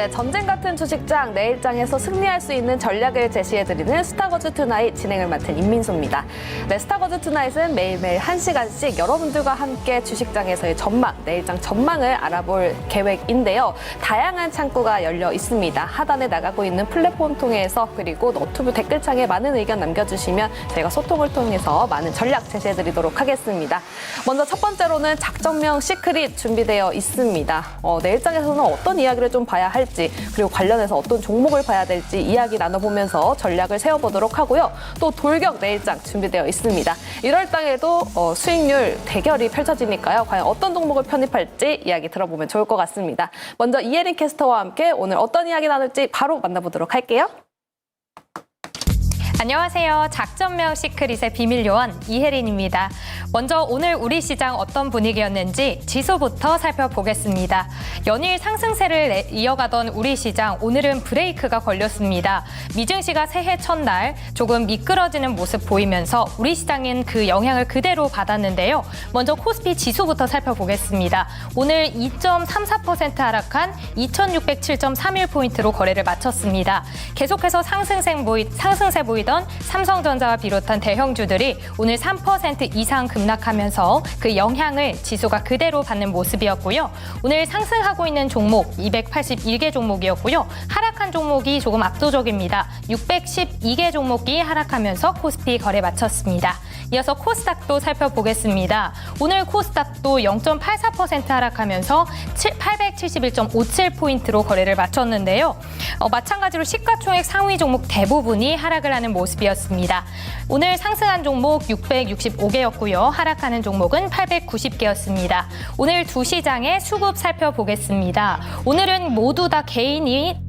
네, 전쟁 같은 주식장 내일장에서 승리할 수 있는 전략을 제시해드리는 스타거즈 투나잇 진행을 맡은 임민소입니다. 네, 스타거즈 투나잇은 매일매일 1시간씩 여러분들과 함께 주식장에서의 전망, 내일장 전망을 알아볼 계획인데요. 다양한 창구가 열려 있습니다. 하단에 나가고 있는 플랫폼 통해서 그리고 너튜브 댓글창에 많은 의견 남겨주시면 저희가 소통을 통해서 많은 전략 제시해드리도록 하겠습니다. 먼저 첫 번째로는 작전명 시크릿 준비되어 있습니다. 내일장에서는 어떤 이야기를 좀 봐야 할지 그리고 관련해서 어떤 종목을 봐야 될지 이야기 나눠보면서 전략을 세워보도록 하고요. 또 돌격 내일장 준비되어 있습니다. 1월 달에도 수익률 대결이 펼쳐지니까요. 과연 어떤 종목을 편입할지 이야기 들어보면 좋을 것 같습니다. 먼저 이혜린 캐스터와 함께 오늘 어떤 이야기 나눌지 바로 만나보도록 할게요. 안녕하세요. 작전명 시크릿의 비밀 요원 이혜린입니다. 먼저 오늘 우리 시장 어떤 분위기였는지 지수부터 살펴보겠습니다. 연일 상승세를 이어가던 우리 시장 오늘은 브레이크가 걸렸습니다. 미증시가 새해 첫날 조금 미끄러지는 모습 보이면서 우리 시장은 그 영향을 그대로 받았는데요. 먼저 코스피 지수부터 살펴보겠습니다. 오늘 2.34% 하락한 2607.31포인트로 거래를 마쳤습니다. 계속해서 상승세 보이던 삼성전자와 비롯한 대형주들이 오늘 3% 이상 급락하면서 그 영향을 지수가 그대로 받는 모습이었고요. 오늘 상승하고 있는 종목 281개 종목이었고요. 하락한 종목이 조금 압도적입니다. 612개 종목이 하락하면서 코스피 거래 마쳤습니다. 이어서 코스닥도 살펴보겠습니다. 오늘 코스닥도 0.84% 하락하면서 871.57포인트로 거래를 마쳤는데요. 마찬가지로 시가총액 상위 종목 대부분이 하락을 하는 모습이었습니다. 오늘 상승한 종목 665개였고요. 하락하는 종목은 890개였습니다. 오늘 두 시장의 수급 살펴보겠습니다. 오늘은 모두 다 개인이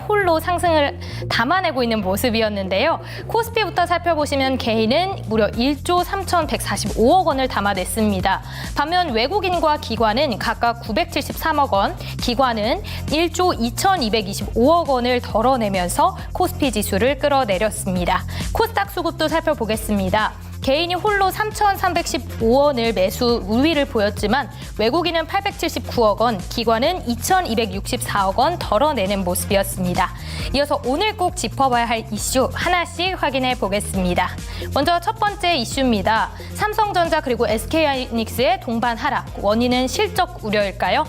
홀로 상승을 담아내고 있는 모습이었는데요. 코스피부터 살펴보시면 개인은 무려 1조 3,145억 원을 담아냈습니다. 반면 외국인과 기관은 각각 973억 원, 기관은 1조 2,225억 원을 덜어내면서 코스피 지수를 끌어내렸습니다. 코스닥 수급도 살펴보겠습니다. 개인이 홀로 3,315원을 매수 우위를 보였지만 외국인은 879억 원, 기관은 2,264억 원 덜어내는 모습이었습니다. 이어서 오늘 꼭 짚어봐야 할 이슈 하나씩 확인해 보겠습니다. 먼저 첫 번째 이슈입니다. 삼성전자 그리고 SK하이닉스의 동반 하락, 원인은 실적 우려일까요?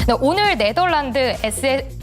네, 오늘 네덜란드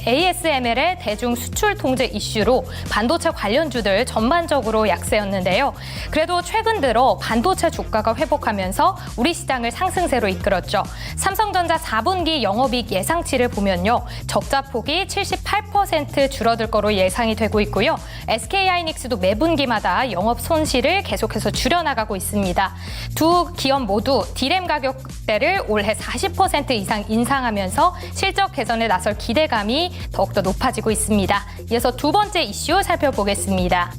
ASML의 대중 수출 통제 이슈로 반도체 관련주들 전반적으로 약세였는데요. 그래도 최근 들어 반도체 주가가 회복하면서 우리 시장을 상승세로 이끌었죠. 삼성전자 4분기 영업이익 예상치를 보면요. 적자 폭이 78% 줄어들 거로 예상이 되고 있고요. SK하이닉스도 매분기마다 영업 손실을 계속해서 줄여나가고 있습니다. 두 기업 모두 디램 가격대를 올해 40% 이상 인상하면서 실적 개선에 나설 기대감이 더욱더 높아지고 있습니다. 이어서 두 번째 이슈 살펴보겠습니다.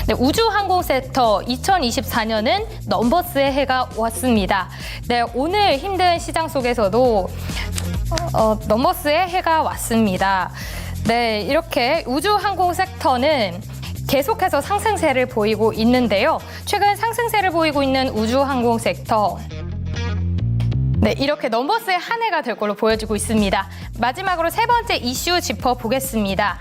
네, 우주항공 섹터 2024년은 넘버스의 해가 왔습니다. 네, 오늘 힘든 시장 속에서도 넘버스의 해가 왔습니다. 네, 이렇게 우주항공 섹터는 계속해서 상승세를 보이고 있는데요. 최근 상승세를 보이고 있는 우주항공 섹터 네, 이렇게 넘버스의 한 해가 될 걸로 보여지고 있습니다. 마지막으로 세 번째 이슈 짚어보겠습니다.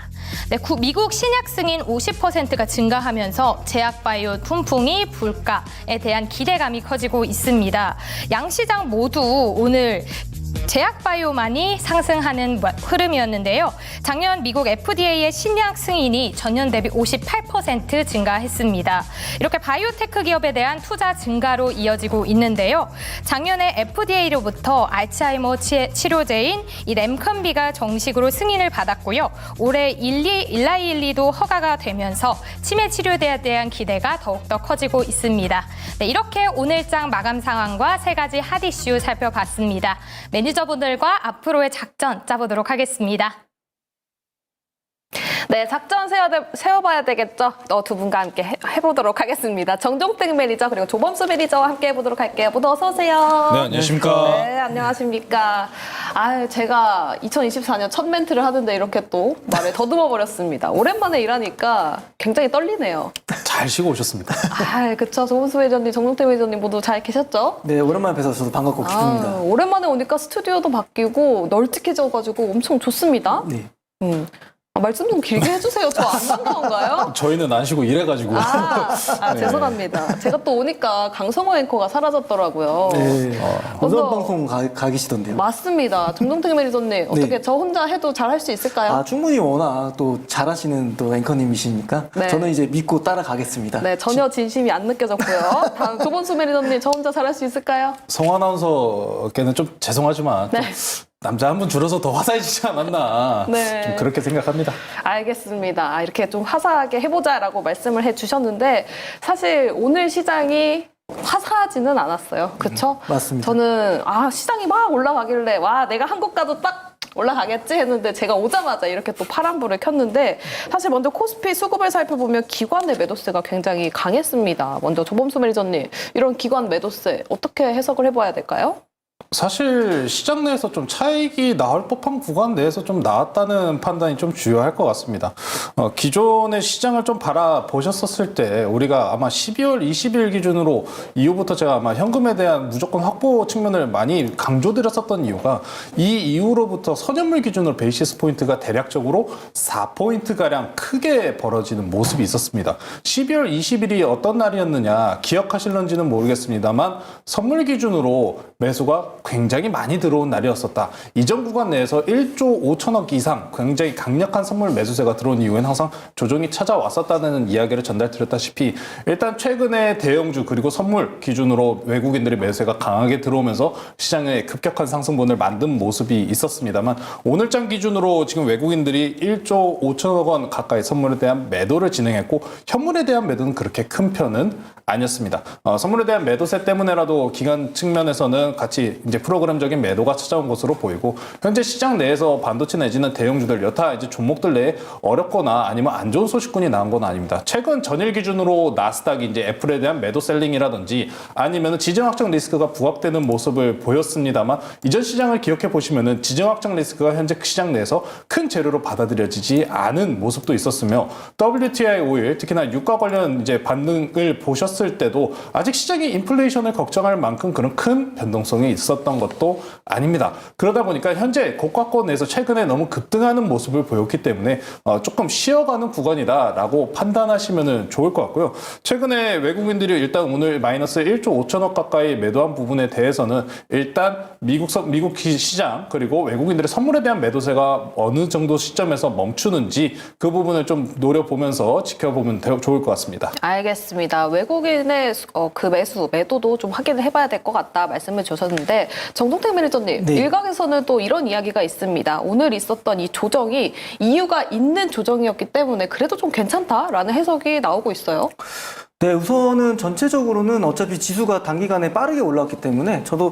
네, 미국 신약 승인 50%가 증가하면서 제약바이오 품풍이 불가에 대한 기대감이 커지고 있습니다. 양시장 모두 오늘 제약바이오만이 상승하는 흐름이었는데요. 작년 미국 FDA의 신약 승인이 전년 대비 58% 증가했습니다. 이렇게 바이오테크 기업에 대한 투자 증가로 이어지고 있는데요. 작년에 FDA로부터 알츠하이머 치료제인 이 램컴비가 정식으로 승인을 받았고요. 올해 일라일리도 허가가 되면서 치매 치료제에 대한 기대가 더욱더 커지고 있습니다. 네, 이렇게 오늘장 마감 상황과 세 가지 핫 이슈 살펴봤습니다. 매니저분들과 앞으로의 작전 짜보도록 하겠습니다. 네, 작전 세워봐야 되겠죠. 두 분과 함께 해보도록 하겠습니다. 정종택 매니저 그리고 조범수 매니저와 함께 해보도록 할게요. 모두 어서 오세요. 네, 안녕하십니까. 네, 안녕하십니까. 제가 2024년 첫 멘트를 하는데 이렇게 또 말을 더듬어 버렸습니다. 오랜만에 일하니까 굉장히 떨리네요. 잘 쉬고 오셨습니다. 그쵸. 조범수 매니저님, 정종택 매니저님 모두 잘 계셨죠? 네, 오랜만에 뵈서 저도 반갑고 기쁩니다. 오랜만에 오니까 스튜디오도 바뀌고 널찍해져가지고 엄청 좋습니다. 네. 말씀 좀 길게 해주세요. 저 안 반가운가요? 저희는 안 쉬고 일해가지고. 죄송합니다. 제가 또 오니까 강성호 앵커가 사라졌더라고요. 네. 먼저- 어떤 방송 가 계시던데요? 맞습니다. 정종택 매니저님, 어떻게 저 혼자 해도 잘할 수 있을까요? 충분히 워낙 또 잘하시는 또 앵커님이시니까 네. 저는 이제 믿고 따라가겠습니다. 네, 전혀 진심이 안 느껴졌고요. 다음 조범수 매니저님, 저 혼자 잘할 수 있을까요? 성 아나운서께는 좀 죄송하지만 네. 좀 남자 한 분 줄어서 더 화사해지지 않았나. 네. 좀 그렇게 생각합니다. 알겠습니다. 이렇게 좀 화사하게 해보자라고 말씀을 해주셨는데 사실 오늘 시장이 화사하지는 않았어요. 그렇죠? 맞습니다. 저는 시장이 막 올라가길래 와 내가 한국 가도 딱 올라가겠지 했는데 제가 오자마자 이렇게 또 파란불을 켰는데 사실 먼저 코스피 수급을 살펴보면 기관의 매도세가 굉장히 강했습니다. 먼저 조범수 매니저님 이런 기관 매도세 어떻게 해석을 해봐야 될까요? 사실 시장 내에서 좀 차익이 나올 법한 구간 내에서 좀 나왔다는 판단이 좀 주요할 것 같습니다. 기존의 시장을 좀 바라보셨었을 때 우리가 아마 12월 20일 기준으로 이후부터 제가 아마 현금에 대한 무조건 확보 측면을 많이 강조드렸었던 이유가 이 이후로부터 선현물 기준으로 베이시스 포인트가 대략적으로 4포인트가량 크게 벌어지는 모습이 있었습니다. 12월 20일이 어떤 날이었느냐 기억하실런지는 모르겠습니다만 선물 기준으로 매수가 굉장히 많이 들어온 날이었었다. 이전 구간 내에서 1조 5천억 이상 굉장히 강력한 선물 매수세가 들어온 이후엔 항상 조정이 찾아왔었다는 이야기를 전달드렸다시피 일단 최근에 대형주 그리고 선물 기준으로 외국인들의 매수세가 강하게 들어오면서 시장에 급격한 상승분을 만든 모습이 있었습니다만 오늘장 기준으로 지금 외국인들이 1조 5천억 원 가까이 선물에 대한 매도를 진행했고 현물에 대한 매도는 그렇게 큰 편은 아니었습니다. 선물에 대한 매도세 때문에라도 기관 측면에서는 같이 이제 프로그램적인 매도가 찾아온 것으로 보이고 현재 시장 내에서 반도체 내지는 대형주들 여타 이제 종목들 내에 어렵거나 아니면 안 좋은 소식군이 나온 건 아닙니다. 최근 전일 기준으로 나스닥이 이제 애플에 대한 매도 셀링이라든지 아니면 지정 확정 리스크가 부합되는 모습을 보였습니다만 이전 시장을 기억해 보시면은 지정 확정 리스크가 현재 시장 내에서 큰 재료로 받아들여지지 않은 모습도 있었으며 WTI 오일 특히나 유가 관련 이제 반등을 보셨을 때도 아직 시장이 인플레이션을 걱정할 만큼 그런 큰 변동성이 있었던 것도 아닙니다. 그러다 보니까 현재 고가권에서 최근에 너무 급등하는 모습을 보였기 때문에 조금 쉬어가는 구간이다라고 판단하시면 좋을 것 같고요. 최근에 외국인들이 일단 오늘 마이너스 1조 5천억 가까이 매도한 부분에 대해서는 일단 미국 시장 그리고 외국인들의 선물에 대한 매도세가 어느 정도 시점에서 멈추는지 그 부분을 좀 노려보면서 지켜보면 좋을 것 같습니다. 알겠습니다. 외국인의 그 매도도 좀 확인을 해봐야 될 것 같다 말씀을 주셨는데 정종택 매니저님 네. 일각에서는 또 이런 이야기가 있습니다. 오늘 있었던 이 조정이 이유가 있는 조정이었기 때문에 그래도 좀 괜찮다라는 해석이 나오고 있어요. 네, 우선은 전체적으로는 어차피 지수가 단기간에 빠르게 올라왔기 때문에 저도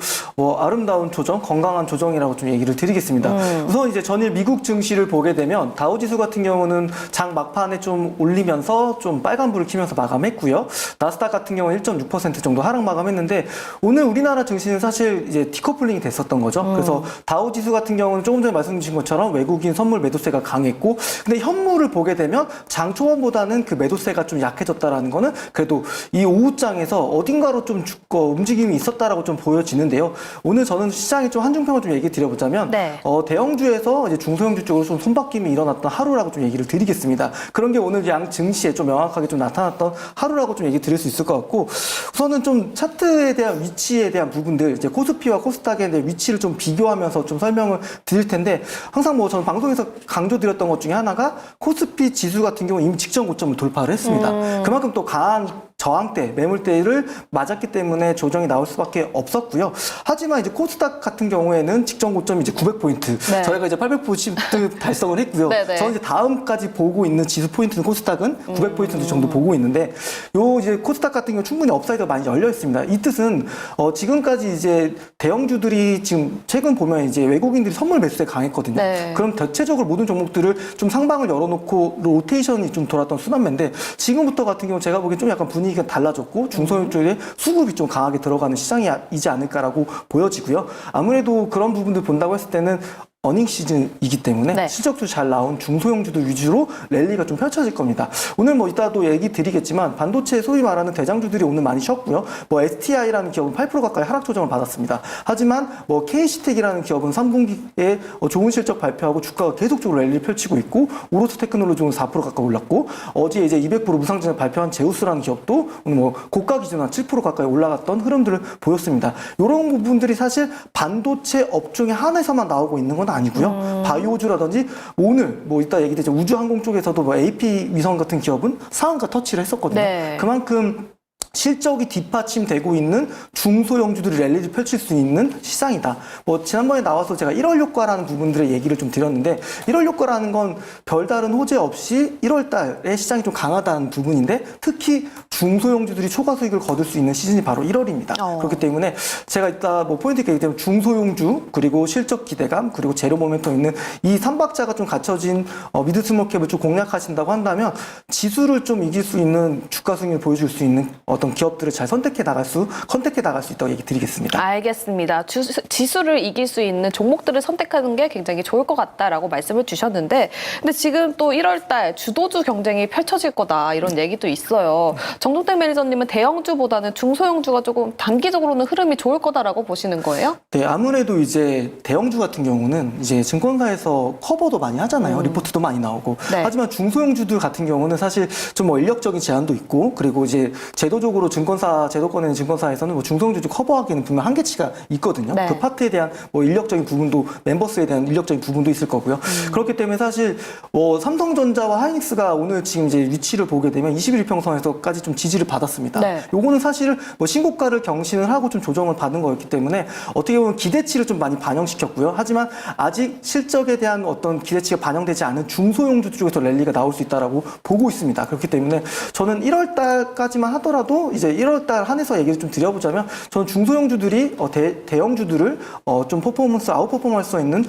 아름다운 조정, 건강한 조정이라고 좀 얘기를 드리겠습니다. 우선 이제 전일 미국 증시를 보게 되면 다우지수 같은 경우는 장 막판에 좀 올리면서 좀 빨간불을 켜면서 마감했고요. 나스닥 같은 경우는 1.6% 정도 하락 마감했는데 오늘 우리나라 증시는 사실 이제 디커플링이 됐었던 거죠. 그래서 다우지수 같은 경우는 조금 전에 말씀 주신 것처럼 외국인 선물 매도세가 강했고 근데 현물을 보게 되면 장 초반보다는 그 매도세가 좀 약해졌다라는 거는 그래도 이 오후장에서 어딘가로 좀 움직임이 있었다라고 좀 보여지는데요. 오늘 저는 시장의 좀 한중평을 좀 얘기 드려보자면 네. 대형주에서 이제 중소형주 쪽으로 좀 손바뀜이 일어났던 하루라고 좀 얘기를 드리겠습니다. 그런 게 오늘 양 증시에 좀 명확하게 좀 나타났던 하루라고 좀 얘기 드릴 수 있을 것 같고 우선은 좀 차트에 대한 위치에 대한 부분들 이제 코스피와 코스닥의 대한 위치를 좀 비교하면서 좀 설명을 드릴 텐데 항상 저는 방송에서 강조드렸던 것 중에 하나가 코스피 지수 같은 경우 이미 직전 고점을 돌파를 했습니다. 그만큼 또 강한 저항대, 매물대를 맞았기 때문에 조정이 나올 수밖에 없었고요. 하지만 이제 코스닥 같은 경우에는 직전 고점이 이제 900포인트, 네. 저희가 이제 800포인트 달성을 했고요. 네네. 저는 이제 다음까지 보고 있는 지수 포인트는 코스닥은 900포인트 정도 보고 있는데, 요 이제 코스닥 같은 경우 충분히 업사이드가 많이 열려 있습니다. 이 뜻은 지금까지 이제 대형주들이 지금 최근 보면 이제 외국인들이 선물 매수에 강했거든요. 네. 그럼 대체적으로 모든 종목들을 좀 상방을 열어놓고 로테이션이 좀 돌았던 순환매인데, 지금부터 같은 경우 제가 보기엔 좀 약간 분위기가 달라졌고 중소형 쪽에 수급이 좀 강하게 들어가는 시장이지 않을까라고 보여지고요. 아무래도 그런 부분들 본다고 했을 때는 어닝 시즌이기 때문에 네. 실적도 잘 나온 중소형주들 위주로 랠리가 좀 펼쳐질 겁니다. 오늘 뭐 이따도 얘기 드리겠지만 반도체 소위 말하는 대장주들이 오늘 많이 쉬었고요. 뭐 STI라는 기업은 8% 가까이 하락 조정을 받았습니다. 하지만 뭐 KC텍이라는 기업은 3분기에 좋은 실적 발표하고 주가가 계속적으로 랠리를 펼치고 있고, 오로스 테크놀로지는 4% 가까이 올랐고, 어제 이제 200% 무상증을 발표한 제우스라는 기업도 오늘 뭐 고가 기준 한 7% 가까이 올라갔던 흐름들을 보였습니다. 이런 부분들이 사실 반도체 업종에 한해서만 나오고 있는 건 아니고요. 바이오주라든지 오늘 뭐 이따 얘기되죠, 우주항공 쪽에서도 뭐 AP 위성 같은 기업은 상한가 터치를 했었거든요. 네. 그만큼 실적이 뒷받침되고 있는 중소형주들이 랠리를 펼칠 수 있는 시장이다. 뭐 지난번에 나와서 제가 1월 효과라는 부분들의 얘기를 좀 드렸는데, 1월 효과라는 건 별다른 호재 없이 1월 달에 시장이 좀 강하다는 부분인데, 특히 중소형주들이 초과 수익을 거둘 수 있는 시즌이 바로 1월입니다. 그렇기 때문에 제가 이따 뭐 포인트 있게 얘기하면 중소형주, 그리고 실적 기대감, 그리고 재료 모멘텀 있는 이 3박자가 좀 갖춰진 미드 스몰캡을 좀 공략하신다고 한다면 지수를 좀 이길 수 있는 주가 수익을 보여줄 수 있는 어떤 기업들을 잘 컨택해 나갈 수 있다고 얘기 드리겠습니다. 알겠습니다. 지수를 이길 수 있는 종목들을 선택하는 게 굉장히 좋을 것 같다라고 말씀을 주셨는데, 근데 지금 또 1월 달 주도주 경쟁이 펼쳐질 거다 이런 얘기도 있어요. 정동택 매니저님은 대형주보다는 중소형주가 조금 단기적으로는 흐름이 좋을 거다라고 보시는 거예요? 네, 아무래도 이제 대형주 같은 경우는 이제 증권사에서 커버도 많이 하잖아요. 리포트도 많이 나오고. 네. 하지만 중소형주들 같은 경우는 사실 좀 뭐 인력적인 제한도 있고, 그리고 이제 제도적으로 제도권에 있는 증권사에서는 뭐 중소형주 커버하기에는 분명 한계치가 있거든요. 네. 그 파트에 대한 뭐 인력적인 부분도, 멤버스에 대한 인력적인 부분도 있을 거고요. 그렇기 때문에 사실 뭐 삼성전자와 하이닉스가 오늘 지금 이제 위치를 보게 되면 21평선에서까지 좀 지지를 받았습니다. 네. 요거는 사실 뭐 신고가를 경신을 하고 좀 조정을 받은 거였기 때문에 어떻게 보면 기대치를 좀 많이 반영시켰고요. 하지만 아직 실적에 대한 어떤 기대치가 반영되지 않은 중소형주 쪽에서 랠리가 나올 수 있다라고 보고 있습니다. 그렇기 때문에 저는 1월 달까지만 하더라도 이제 1월 달 한해서 얘기를 좀 드려보자면, 저는 중소형주들이 대형주들을 좀 아웃 퍼포먼스 할 수 있는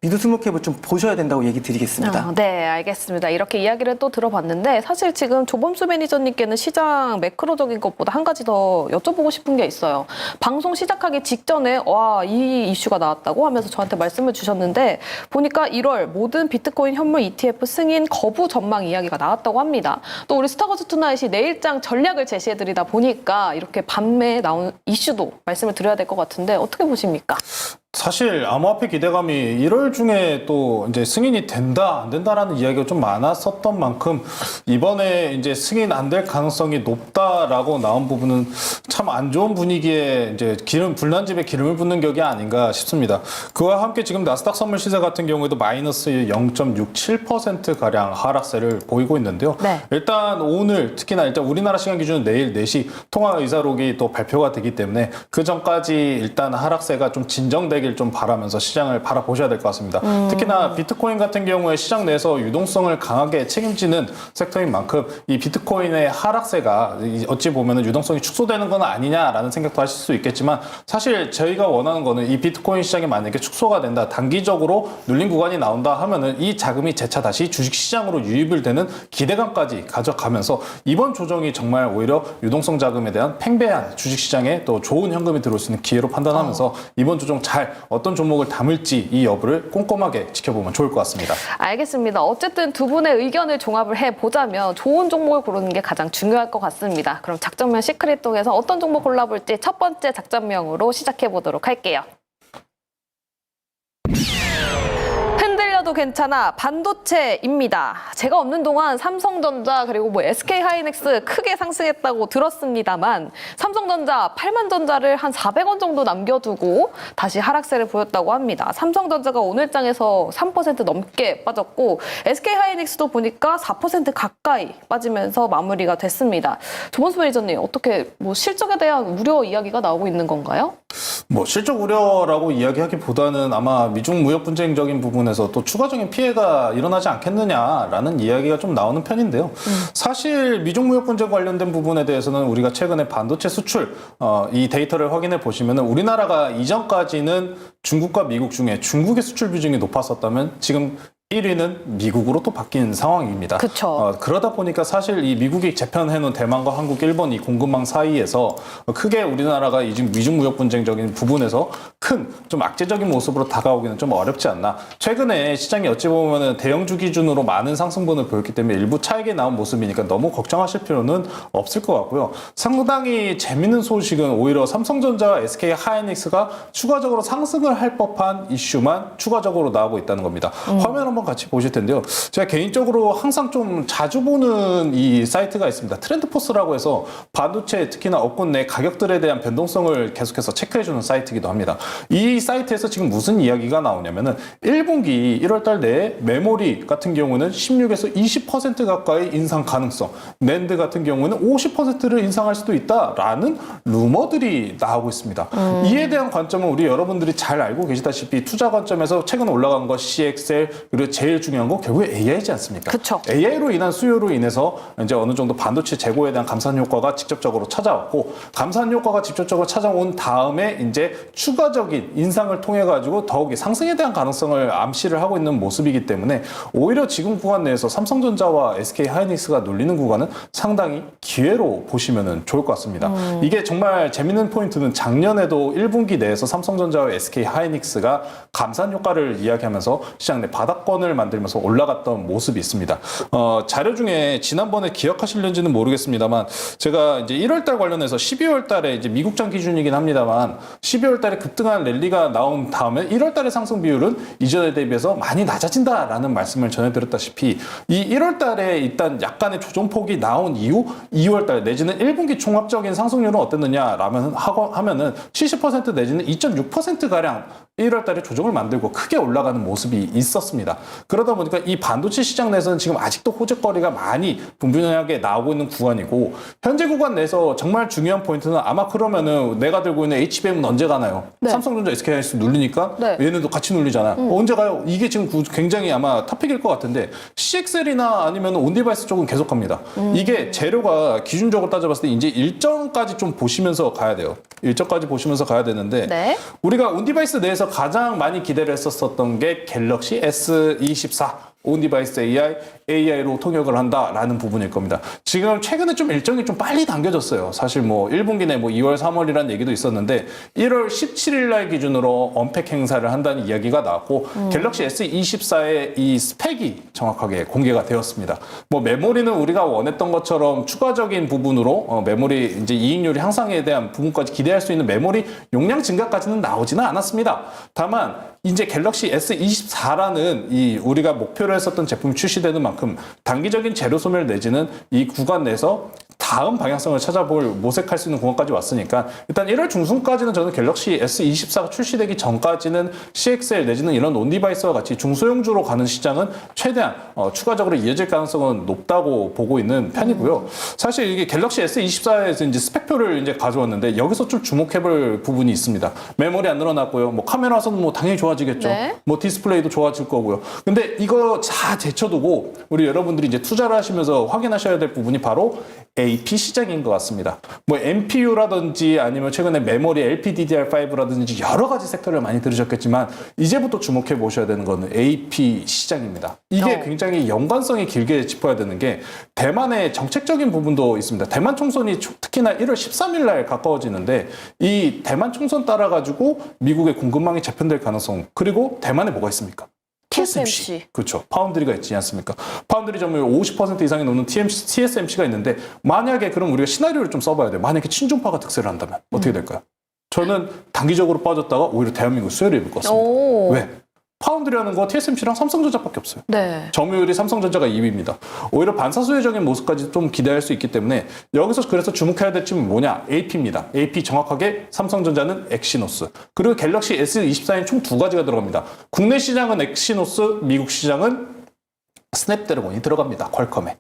미드 스몰캡을 좀 보셔야 된다고 얘기 드리겠습니다. 네, 알겠습니다. 이렇게 이야기를 또 들어봤는데, 사실 지금 조범수 매니저님께는 시장 매크로적인 것보다 한 가지 더 여쭤보고 싶은 게 있어요. 방송 시작하기 직전에 와, 이 이슈가 나왔다고 하면서 저한테 말씀을 주셨는데, 보니까 1월 모든 비트코인 현물 ETF 승인 거부 전망 이야기가 나왔다고 합니다. 또 우리 스타거즈 투나잇이 내일장 전략을 제시해드리다 보니까 이렇게 밤에 나온 이슈도 말씀을 드려야 될 것 같은데 어떻게 보십니까? 사실 암호화폐 기대감이 1월 중에 또 이제 승인이 된다 안 된다라는 이야기가 좀 많았었던 만큼, 이번에 이제 승인 안 될 가능성이 높다라고 나온 부분은 참 안 좋은 분위기에 이제 불난집에 기름을 붓는 격이 아닌가 싶습니다. 그와 함께 지금 나스닥 선물 시세 같은 경우에도 마이너스 0.67% 가량 하락세를 보이고 있는데요. 네. 일단 오늘 특히나 일단 우리나라 시간 기준 내일 4시 통화 의사록이 또 발표가 되기 때문에 그 전까지 일단 하락세가 좀 진정되길 좀 바라면서 시장을 바라보셔야 될 것 같습니다. 특히나 비트코인 같은 경우에 시장 내에서 유동성을 강하게 책임지는 섹터인 만큼 이 비트코인의 하락세가 어찌 보면 유동성이 축소되는 건 아니냐라는 생각도 하실 수 있겠지만, 사실 저희가 원하는 거는 이 비트코인 시장이 만약에 축소가 된다, 단기적으로 눌린 구간이 나온다 하면은 이 자금이 재차 다시 주식시장으로 유입을 되는 기대감까지 가져가면서 이번 조정이 정말 오히려 유동성 자금에 대한 팽배한 주식시장에 또 좋은 현금이 들어올 수 있는 기회로 판단하면서 이번 조정 잘 어떤 종목을 담을지 이 여부를 꼼꼼하게 지켜보면 좋을 것 같습니다. 알겠습니다. 어쨌든 두 분의 의견을 종합을 해보자면 좋은 종목을 고르는 게 가장 중요할 것 같습니다. 그럼 작전명 시크릿 통해서 어떤 종목 골라볼지 첫 번째 작전명으로 시작해보도록 할게요. 흔들려도 괜찮아 반도체입니다. 제가 없는 동안 삼성전자 그리고 뭐 SK하이닉스 크게 상승했다고 들었습니다만 삼성전자 8만전자를 한 400원 정도 남겨두고 다시 하락세를 보였다고 합니다. 삼성전자가 오늘 장에서 3% 넘게 빠졌고 SK하이닉스도 보니까 4% 가까이 빠지면서 마무리가 됐습니다. 조범수 매니저님 어떻게 뭐 실적에 대한 우려 이야기가 나오고 있는 건가요? 뭐 실적 우려라고 이야기하기보다는 아마 미중 무역 분쟁적인 부분에서 또 추가적인 피해가 일어나지 않겠느냐라는 이야기가 좀 나오는 편인데요. 사실 미중 무역 분쟁 관련된 부분에 대해서는 우리가 최근에 반도체 수출 이 데이터를 확인해 보시면은 우리나라가 이전까지는 중국과 미국 중에 중국의 수출 비중이 높았었다면 지금 1위는 미국으로 또 바뀐 상황입니다. 그쵸. 그러다 보니까 사실 이 미국이 재편해놓은 대만과 한국, 일본 이 공급망 사이에서 크게 우리나라가 이 미중 무역 분쟁적인 부분에서 큰 좀 악재적인 모습으로 다가오기는 좀 어렵지 않나. 최근에 시장이 어찌 보면은 대형주 기준으로 많은 상승분을 보였기 때문에 일부 차익이 나온 모습이니까 너무 걱정하실 필요는 없을 것 같고요. 상당히 재밌는 소식은 오히려 삼성전자와 SK하이닉스가 추가적으로 상승을 할 법한 이슈만 추가적으로 나오고 있다는 겁니다. 화면 한번 같이 보실 텐데요. 제가 개인적으로 항상 좀 자주 보는 이 사이트가 있습니다. 트렌드포스라고 해서 반도체 특히나 업군 내 가격들에 대한 변동성을 계속해서 체크해주는 사이트이기도 합니다. 이 사이트에서 지금 무슨 이야기가 나오냐면은 1분기 1월달 내에 메모리 같은 경우는 16에서 20% 가까이 인상 가능성, 낸드 같은 경우는 50%를 인상할 수도 있다라는 루머들이 나오고 있습니다. 이에 대한 관점은 우리 여러분들이 잘 알고 계시다시피 투자 관점에서 최근 올라간 것 CXL 그리고 제일 중요한 거 결국에 AI지 않습니까? 그쵸. AI로 인한 수요로 인해서 이제 어느 정도 반도체 재고에 대한 감산 효과가 직접적으로 찾아왔고 감산 효과가 직접적으로 찾아온 다음에 이제 추가적인 인상을 통해 가지고 더욱이 상승에 대한 가능성을 암시를 하고 있는 모습이기 때문에 오히려 지금 구간 내에서 삼성전자와 SK하이닉스가 눌리는 구간은 상당히 기회로 보시면 좋을 것 같습니다. 이게 정말 재밌는 포인트는 작년에도 1분기 내에서 삼성전자와 SK하이닉스가 감산 효과를 이야기하면서 시장 내 바닥권을 만들면서 올라갔던 모습이 있습니다. 자료 중에 지난번에 기억하실는지는 모르겠습니다만 제가 이제 1월달 관련해서 12월달에 이제 미국장 기준이긴 합니다만 12월달에 급등한 랠리가 나온 다음에 1월달의 상승 비율은 이전에 대비해서 많이 낮아진다라는 말씀을 전해드렸다시피 이 1월달에 일단 약간의 조정폭이 나온 이후 2월달 내지는 1분기 종합적인 상승률은 어땠느냐라면 하면은 70% 내지는 2.6% 가량 1월달에 조정을 만들고 크게 올라가는 모습이 있었습니다. 그러다 보니까 이 반도체 시장 내에서는 지금 아직도 호재거리가 많이 분분하게 나오고 있는 구간이고 현재 구간 내에서 정말 중요한 포인트는 아마 그러면은 내가 들고 있는 HBM은 언제 가나요? 네. 삼성전자, SK하이닉스 눌리니까 네. 얘네도 같이 눌리잖아. 언제 가요? 이게 지금 굉장히 아마 토픽일 것 같은데 CXL이나 아니면 온디바이스 쪽은 계속 갑니다. 이게 재료가 기준적으로 따져봤을 때 이제 일정까지 좀 보시면서 가야 돼요. 일정까지 보시면서 가야 되는데 네. 우리가 온디바이스 내에서 가장 많이 기대를 했었던 게 갤럭시 S24 온디바이스 AI로 통역을 한다라는 부분일 겁니다. 지금 최근에 좀 일정이 좀 빨리 당겨졌어요. 사실 뭐 1분기 내 뭐 2월, 3월이라는 얘기도 있었는데 1월 17일 날 기준으로 언팩 행사를 한다는 이야기가 나왔고 갤럭시 S24의 이 스펙이 정확하게 공개가 되었습니다. 뭐 메모리는 우리가 원했던 것처럼 추가적인 부분으로 메모리 이제 이익률이 향상에 대한 부분까지 기대할 수 있는 메모리 용량 증가까지는 나오지는 않았습니다. 다만 이제 갤럭시 S24라는 이 우리가 목표를 했었던 제품이 출시되는 만큼 단기적인 재료 소멸 내지는 이 구간 내에서 다음 방향성을 찾아볼 모색할 수 있는 구간까지 왔으니까 일단 1월 중순까지는 저는 갤럭시 S24가 출시되기 전까지는 CXL 내지는 이런 온디바이스와 같이 중소형주로 가는 시장은 최대한 추가적으로 이어질 가능성은 높다고 보고 있는 편이고요. 사실 이게 갤럭시 S24에서 이제 스펙표를 이제 가져왔는데 여기서 좀 주목해볼 부분이 있습니다. 메모리 안 늘어났고요. 뭐 카메라선은 뭐 당연히 좋아지겠죠. 네. 뭐 디스플레이도 좋아질 거고요. 근데 이거 다 제쳐두고 우리 여러분들이 이제 투자를 하시면서 확인하셔야 될 부분이 바로 AP 시장인 것 같습니다. 뭐 MPU라든지 아니면 최근에 메모리 LPDDR5라든지 여러 가지 섹터를 많이 들으셨겠지만 이제부터 주목해 보셔야 되는 거는 AP 시장입니다. 이게 굉장히 연관성이 길게 짚어야 되는 게 대만의 정책적인 부분도 있습니다. 대만 총선이 특히나 1월 13일 날 가까워지는데 이 대만 총선 따라 가지고 미국의 공급망이 재편될 가능성 그리고 대만에 뭐가 있습니까? TSMC. 그렇죠. 파운드리가 있지 않습니까? 파운드리 점유율 50% 이상이 넘는 TSMC가 있는데 만약에 그럼 우리가 시나리오를 좀 써봐야 돼요. 만약에 친중파가 득세를 한다면 어떻게 될까요? 저는 단기적으로 빠졌다가 오히려 대한민국 수혜를 입을 것 같습니다. 왜? 파운드리라는 거 TSMC랑 삼성전자밖에 없어요. 네. 점유율이 삼성전자가 2위입니다. 오히려 반사수혜적인 모습까지 좀 기대할 수 있기 때문에 여기서 그래서 주목해야 될 점은 뭐냐? AP입니다. AP 정확하게 삼성전자는 엑시노스. 그리고 갤럭시 S24인 총 두 가지가 들어갑니다. 국내 시장은 엑시노스, 미국 시장은 스냅드래곤이 들어갑니다. 퀄컴에.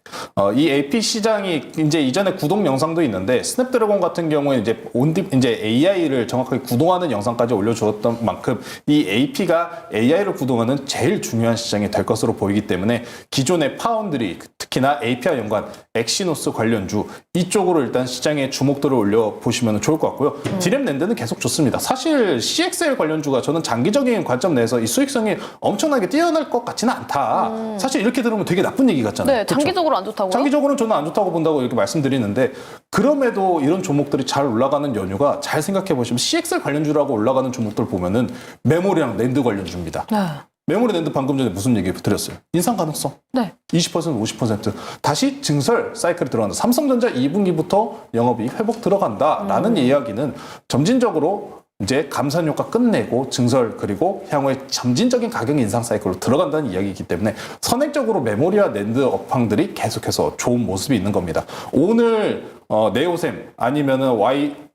이 AP 시장이 이제 이전에 구동 영상도 있는데 스냅드래곤 같은 경우에 이제 AI를 정확하게 구동하는 영상까지 올려주었던 만큼 이 AP가 AI를 구동하는 제일 중요한 시장이 될 것으로 보이기 때문에 기존의 파운드리 특히나 AP와 연관 엑시노스 관련주 이쪽으로 일단 시장에 주목도를 올려 보시면 좋을 것 같고요. 디램 낸드는 계속 좋습니다. 사실 CXL 관련주가 저는 장기적인 관점 내에서 이 수익성이 엄청나게 뛰어날 것 같지는 않다. 사실 이렇게 들으면 되게 나쁜 얘기 같잖아요. 네, 장기적으로 안 좋다고요? 장기적으로는 저는 안 좋다고 본다고 이렇게 말씀드리는데 그럼에도 이런 종목들이 잘 올라가는 연유가 잘 생각해 보시면 CXL 관련주라고 올라가는 종목들 보면은 메모리랑 낸드 관련주입니다. 네. 메모리 낸드 방금 전에 무슨 얘기 드렸어요? 인상 가능성. 네. 20%, 50% 다시 증설 사이클이 들어간다. 삼성전자 2분기부터 영업이익 회복 들어간다라는 이야기는 점진적으로 이제 감산 효과 끝내고 증설 그리고 향후에 점진적인 가격 인상 사이클로 들어간다는 이야기이기 때문에 선행적으로 메모리와 낸드 업황들이 계속해서 좋은 모습이 있는 겁니다. 오늘 네오셈 아니면은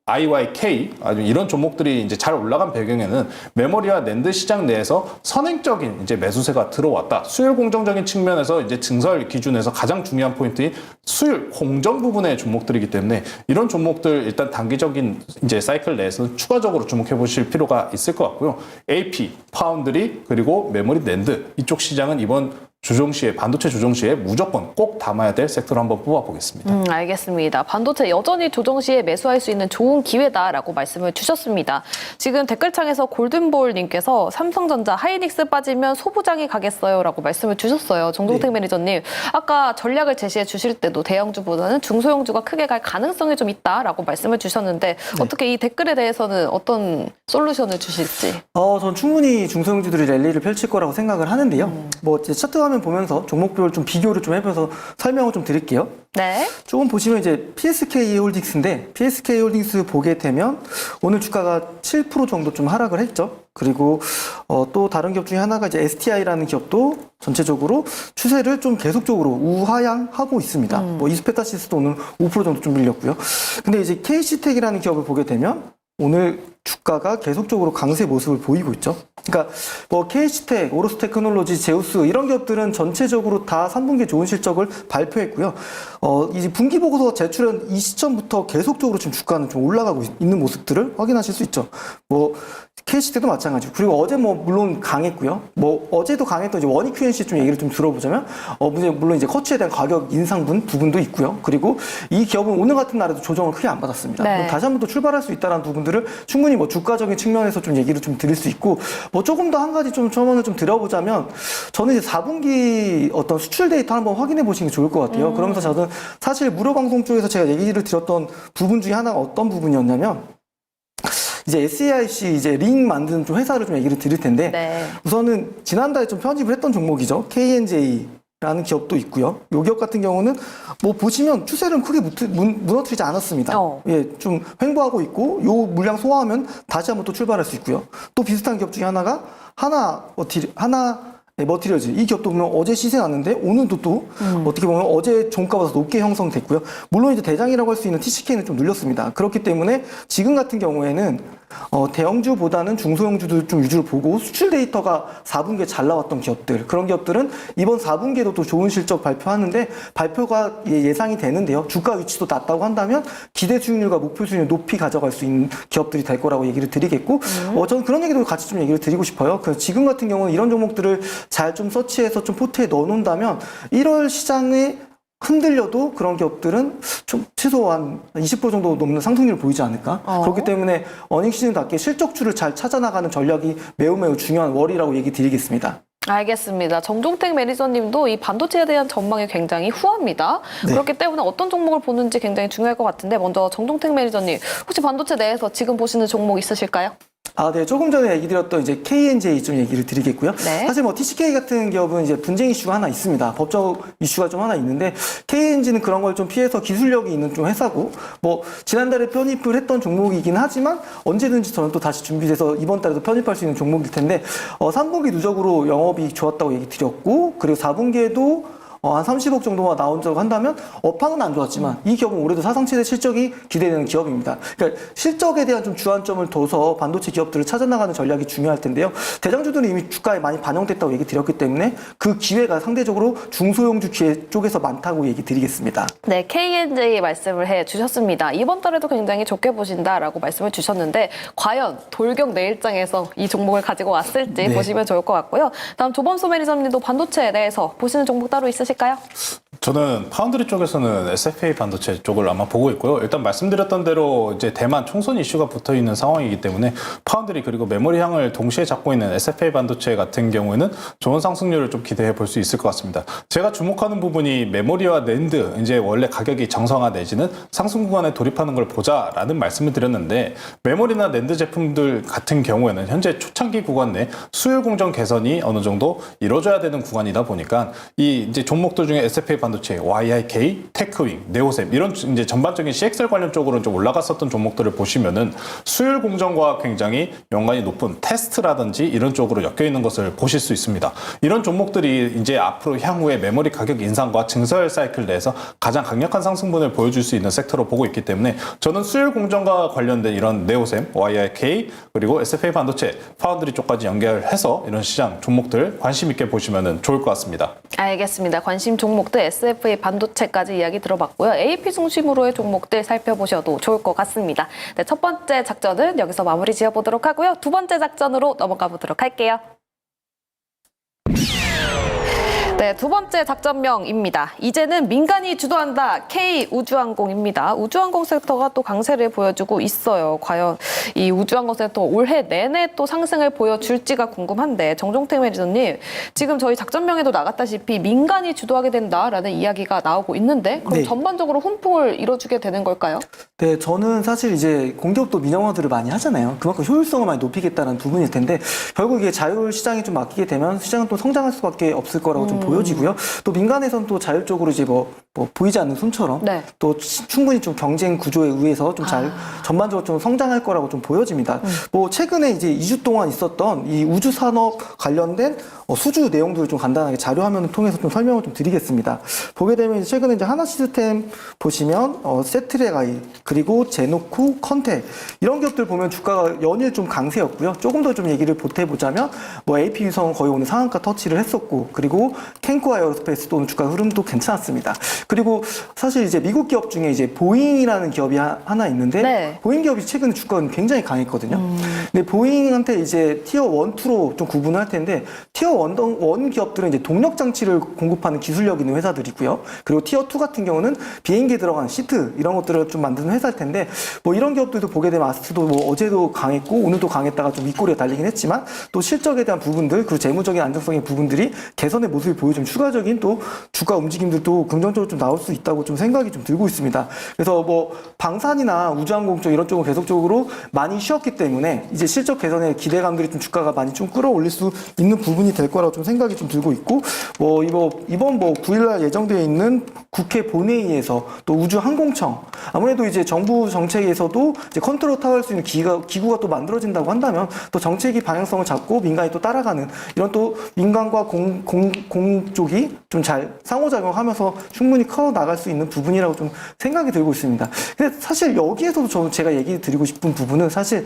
IYK 아주 이런 종목들이 이제 잘 올라간 배경에는 메모리와 낸드 시장 내에서 선행적인 이제 매수세가 들어왔다. 수율 공정적인 측면에서 이제 증설 기준에서 가장 중요한 포인트인 수율 공정 부분의 종목들이기 때문에 이런 종목들 일단 단기적인 이제 사이클 내에서는 추가적으로 주목해 보실 필요가 있을 것 같고요. AP, 파운드리 그리고 메모리 낸드 이쪽 시장은 이번 조정 시에 반도체 조정 시에 무조건 꼭 담아야 될 섹터로 한번 뽑아보겠습니다. 알겠습니다. 반도체 여전히 조정 시에 매수할 수 있는 좋은 기회다라고 말씀을 주셨습니다. 지금 댓글창에서 골든볼님께서 삼성전자 하이닉스 빠지면 소부장이 가겠어요라고 말씀을 주셨어요. 정동택 매니저님, 아까 전략을 제시해 주실 때도 대형주보다는 중소형주가 크게 갈 가능성이 좀 있다라고 말씀을 주셨는데 어떻게 이 댓글에 대해서는 어떤 솔루션을 주실지? 전 충분히 중소형주들이 랠리를 펼칠 거라고 생각을 하는데요. 뭐 이제 차트 화면 보면서 종목별 좀 비교를 좀 해보면서 설명을 좀 드릴게요. 네. 조금 보시면 이제 PSK 홀딩스인데 PSK 홀딩스 보게 되면 오늘 주가가 7% 정도 좀 하락을 했죠. 그리고 또 다른 기업 중에 하나가 이제 STI라는 기업도 전체적으로 추세를 좀 계속적으로 우하향하고 있습니다. 뭐 이스페타시스도 오늘 5% 정도 좀 밀렸고요. 근데 이제 KC텍이라는 기업을 보게 되면 오늘 주가가 계속적으로 강세 모습을 보이고 있죠. 그러니까 뭐 KC텍, 오로스테크놀로지, 제우스 이런 기업들은 전체적으로 다 3분기 좋은 실적을 발표했고요. 이제 분기 보고서 제출한 이 시점부터 계속적으로 지금 주가는 좀 올라가고 있는 모습들을 확인하실 수 있죠. 뭐 KC텍도 마찬가지고 그리고 어제 뭐 물론 강했고요. 뭐 어제도 강했던 이제 원익 QNC 좀 얘기를 좀 들어보자면 물론 이제 커츠에 대한 가격 인상 부분도 있고요. 그리고 이 기업은 오늘 같은 날에도 조정을 크게 안 받았습니다. 네. 다시 한 번 더 출발할 수 있다는 부분들을 충분히 뭐 주가적인 측면에서 좀 얘기를 좀 드릴 수 있고 뭐 조금 더 한 가지 좀 첨언을 좀 드려보자면 저는 이제 4분기 어떤 수출 데이터 한번 확인해 보시는 게 좋을 것 같아요. 그러면서 저는 사실 무료 방송 쪽에서 제가 얘기를 드렸던 부분 중에 하나가 어떤 부분이었냐면 이제 SAIC 이제 링 만드는 좀 회사를 좀 얘기를 드릴 텐데 네. 우선은 지난달에 좀 편집을 했던 종목이죠. KNJ 라는 기업도 있고요. 이 기업 같은 경우는 뭐 보시면 추세는 크게 무너뜨리지 않았습니다. 예, 좀 횡보하고 있고 요 물량 소화하면 다시 한번 또 출발할 수 있고요. 또 비슷한 기업 중에 하나가 머티리얼즈 이 기업도 보면 어제 시세 났는데 오늘도 또 어떻게 보면 어제 종가보다 높게 형성됐고요. 물론 이제 대장이라고 할 수 있는 TCK는 좀 눌렸습니다. 그렇기 때문에 지금 같은 경우에는 대형주보다는 중소형주들 좀 위주로 보고 수출 데이터가 4분기에 잘 나왔던 기업들 그런 기업들은 이번 4분기에도 또 좋은 실적 발표하는데 발표가 예상이 되는데요. 주가 위치도 낮다고 한다면 기대 수익률과 목표 수익률 높이 가져갈 수 있는 기업들이 될 거라고 얘기를 드리겠고 저는 그런 얘기도 같이 좀 얘기를 드리고 싶어요. 그래서 지금 같은 경우는 이런 종목들을 잘 좀 서치해서 좀 포트에 넣어놓는다면 1월 시장에 흔들려도 그런 기업들은 좀 최소한 20% 정도 넘는 상승률을 보이지 않을까? 그렇기 때문에 어닝 시즌답게 실적주를 잘 찾아나가는 전략이 매우 중요한 월이라고 얘기 드리겠습니다. 알겠습니다. 정종택 매니저님도 이 반도체에 대한 전망이 굉장히 후합니다. 네. 그렇기 때문에 어떤 종목을 보는지 굉장히 중요할 것 같은데 먼저 정종택 매니저님 혹시 반도체 내에서 지금 보시는 종목 있으실까요? 네. 조금 전에 얘기 드렸던 이제 KNJ 좀 얘기를 드리겠고요. 네. 사실 뭐 TCK 같은 기업은 이제 분쟁 이슈가 하나 있습니다. 법적 이슈가 좀 하나 있는데 KNG는 그런 걸 좀 피해서 기술력이 있는 좀 회사고 뭐 지난달에 편입을 했던 종목이긴 하지만 언제든지 저는 또 다시 준비돼서 이번 달에도 편입할 수 있는 종목일 텐데 3분기 누적으로 영업이 좋았다고 얘기 드렸고 그리고 4분기에도 한 30억 정도가 나온다고 한다면 업황은 안 좋았지만 이 기업은 올해도 사상 최대 실적이 기대되는 기업입니다. 그러니까 실적에 대한 좀 주안점을 둬서 반도체 기업들을 찾아나가는 전략이 중요할 텐데요. 대장주들은 이미 주가에 많이 반영됐다고 얘기 드렸기 때문에 그 기회가 상대적으로 중소형주 기회 쪽에서 많다고 얘기 드리겠습니다. 네, KNJ 말씀을 해주셨습니다. 이번 달에도 굉장히 좋게 보신다라고 말씀을 주셨는데 과연 돌격 내일장에서 이 종목을 가지고 왔을지 보시면 좋을 것 같고요. 다음 조범소 매니저님도 반도체에 대해서 보시는 종목 따로 있으실까요? 저는 파운드리 쪽에서는 SFA 반도체 쪽을 아마 보고 있고요. 일단 말씀드렸던 대로 이제 대만 총선 이슈가 붙어 있는 상황이기 때문에 파운드리 그리고 메모리 향을 동시에 잡고 있는 SFA 반도체 같은 경우에는 좋은 상승률을 좀 기대해 볼 수 있을 것 같습니다. 제가 주목하는 부분이 메모리와 낸드 이제 원래 가격이 정상화 내지는 상승 구간에 돌입하는 걸 보자라는 말씀을 드렸는데 메모리나 낸드 제품들 같은 경우에는 현재 초창기 구간 내 수요 공정 개선이 어느 정도 이루어져야 되는 구간이다 보니까 이 이제 종목들 중에 SFA 반도체, YIK, 테크윙, 네오셈 이런 이제 전반적인 CXL 관련 쪽으로는 좀 올라갔었던 종목들을 보시면은 수율 공정과 굉장히 연관이 높은 테스트라든지 이런 쪽으로 엮여 있는 것을 보실 수 있습니다. 이런 종목들이 이제 앞으로 향후에 메모리 가격 인상과 증설 사이클 내에서 가장 강력한 상승분을 보여줄 수 있는 섹터로 보고 있기 때문에 저는 수율 공정과 관련된 이런 네오셈, YIK 그리고 SFA 반도체, 파운드리 쪽까지 연결해서 이런 시장 종목들 관심 있게 보시면 좋을 것 같습니다. 알겠습니다. 관심 종목들 SFA 반도체까지 이야기 들어봤고요. AP 중심으로의 종목들 살펴보셔도 좋을 것 같습니다. 네, 첫 번째 작전은 여기서 마무리 지어보도록 하고요. 두 번째 작전으로 넘어가 보도록 할게요. 네, 두 번째 작전명입니다. 이제는 민간이 주도한다. K우주항공입니다. 우주항공 섹터가 또 강세를 보여주고 있어요. 과연 이 우주항공 섹터 올해 내내 또 상승을 보여줄지가 궁금한데 정종택 매니저님, 지금 저희 작전명에도 나갔다시피 민간이 주도하게 된다라는 이야기가 나오고 있는데 그럼 네. 전반적으로 훈풍을 이뤄주게 되는 걸까요? 네, 저는 사실 이제 공기업도 민영화들을 많이 하잖아요. 그만큼 효율성을 많이 높이겠다는 부분일 텐데 결국 이게 자율 시장이 좀 맡기게 되면 시장은 또 성장할 수밖에 없을 거라고 좀 보여지고요. 또 민간에서는 또 자율적으로 이제 뭐 보이지 않는 손처럼 네. 또 충분히 좀 경쟁 구조에 의해서 좀 잘 전반적으로 좀 성장할 거라고 좀 보여집니다. 뭐 최근에 이제 2주 동안 있었던 이 우주 산업 관련된 수주 내용들을 좀 간단하게 자료 화면을 통해서 좀 설명을 좀 드리겠습니다. 보게 되면 이제 최근에 이제 하나 시스템 보시면 세트렉아이 그리고 제노쿠, 컨텍 이런 기업들 보면 주가가 연일 좀 강세였고요. 조금 더 좀 얘기를 보태보자면 뭐 AP 위성은 거의 오늘 상한가 터치를 했었고 그리고 캔코 에어로스페이스도 오늘 주가 흐름도 괜찮았습니다. 그리고 사실 이제 미국 기업 중에 이제 보잉이라는 기업이 하나 있는데 네. 보잉 기업이 최근에 주가는 굉장히 강했거든요. 근데 보잉한테 이제 티어 1, 2로 좀 구분을 할 텐데 티어 1 기업들은 이제 동력 장치를 공급하는 기술력 있는 회사들이고요. 그리고 티어 2 같은 경우는 비행기에 들어가는 시트 이런 것들을 좀 만드는 회사일 텐데 뭐 이런 기업들도 보게 되면 아스트도 뭐 어제도 강했고 오늘도 강했다가 좀 윗꼬리가 달리긴 했지만 또 실적에 대한 부분들 그리고 재무적인 안정성의 부분들이 개선의 모습을 보여주면 추가적인 또 주가 움직임들도 긍정적으로 좀 나올 수 있다고 좀 생각이 좀 들고 있습니다. 그래서 뭐 방산이나 우주항공 쪽 이런 쪽은 계속적으로 많이 쉬었기 때문에 이제 실적 개선의 기대감들이 좀 주가가 많이 좀 끌어올릴 수 있는 부분이 될 거라고 좀 생각이 좀 들고 있고 뭐 이번 뭐 9일날 예정되어 있는 국회 본회의에서 또 우주항공청 아무래도 이제 정부 정책에서도 이제 컨트롤 타워할 수 있는 기구가 또 만들어진다고 한다면 또 정책이 방향성을 잡고 민간이 또 따라가는 이런 또 민간과 공 쪽이 좀 잘 상호작용하면서 충분히 커 나갈 수 있는 부분이라고 좀 생각이 들고 있습니다. 근데 사실 여기에서도 제가 얘기 드리고 싶은 부분은 사실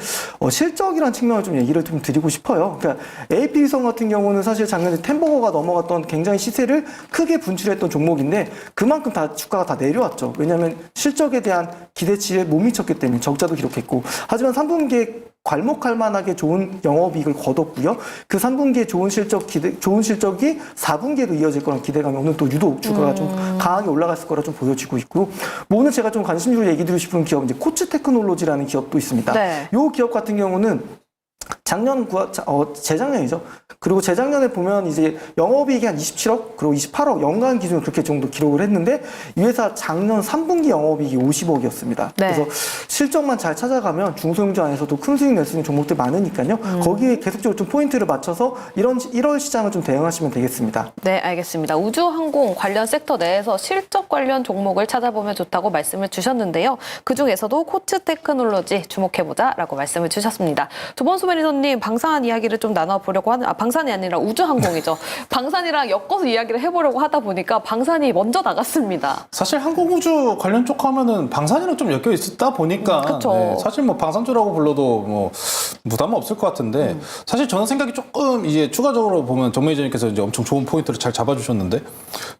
실적이라는 측면을 좀 얘기를 좀 드리고 싶어요. 그러니까 AP 위성 같은 경우는 사실 작년에 템버거가 넘어갔던 굉장히 시세를 크게 분출했던 종목인데 그만큼 다 주가가 다 내려왔죠. 왜냐하면 실적에 대한 기대치에 못 미쳤기 때문에 적자도 기록했고 하지만 3분기에 괄목할 만하게 좋은 영업이익을 거뒀고요. 그 3분기에 좋은 실적이 4분기에도 이어질 거란 기대감이 오늘 또 유독 주가가 좀 강하게 올라갔을 거라 좀 보여지고 있고 뭐 오늘 제가 좀 관심주로 얘기 드리고 싶은 기업은 이제 코츠 테크놀로지라는 기업도 있습니다. 네. 이 기업 같은 경우는 재작년이죠. 그리고 재작년에 보면 이제 영업이익이 한 27억 그리고 28억 연간 기준으로 그렇게 정도 기록을 했는데 이 회사 작년 3분기 영업이익이 50억이었습니다. 네. 그래서 실적만 잘 찾아가면 중소형주 안에서도 큰 수익 낼 수 있는 종목들 많으니까요. 거기에 계속적으로 좀 포인트를 맞춰서 이런 1월 시장을 좀 대응하시면 되겠습니다. 네, 알겠습니다. 우주항공 관련 섹터 내에서 실적 관련 종목을 찾아보면 좋다고 말씀을 주셨는데요. 그중에서도 코츠 테크놀로지 주목해보자라고 말씀을 주셨습니다. 조범수 매니저님, 방산 이야기를 좀 나눠보려고 하는, 방산이 아니라 우주항공이죠. 방산이랑 엮어서 이야기를 해보려고 하다 보니까 방산이 먼저 나갔습니다. 사실 항공우주 관련 쪽 하면은 방산이랑 좀 엮여 있다 보니까 그쵸. 사실 뭐 방산주라고 불러도 뭐 부담은 없을 것 같은데 사실 저는 생각이 조금 이제 추가적으로 보면 정 매니저님께서 이제 엄청 좋은 포인트를 잘 잡아주셨는데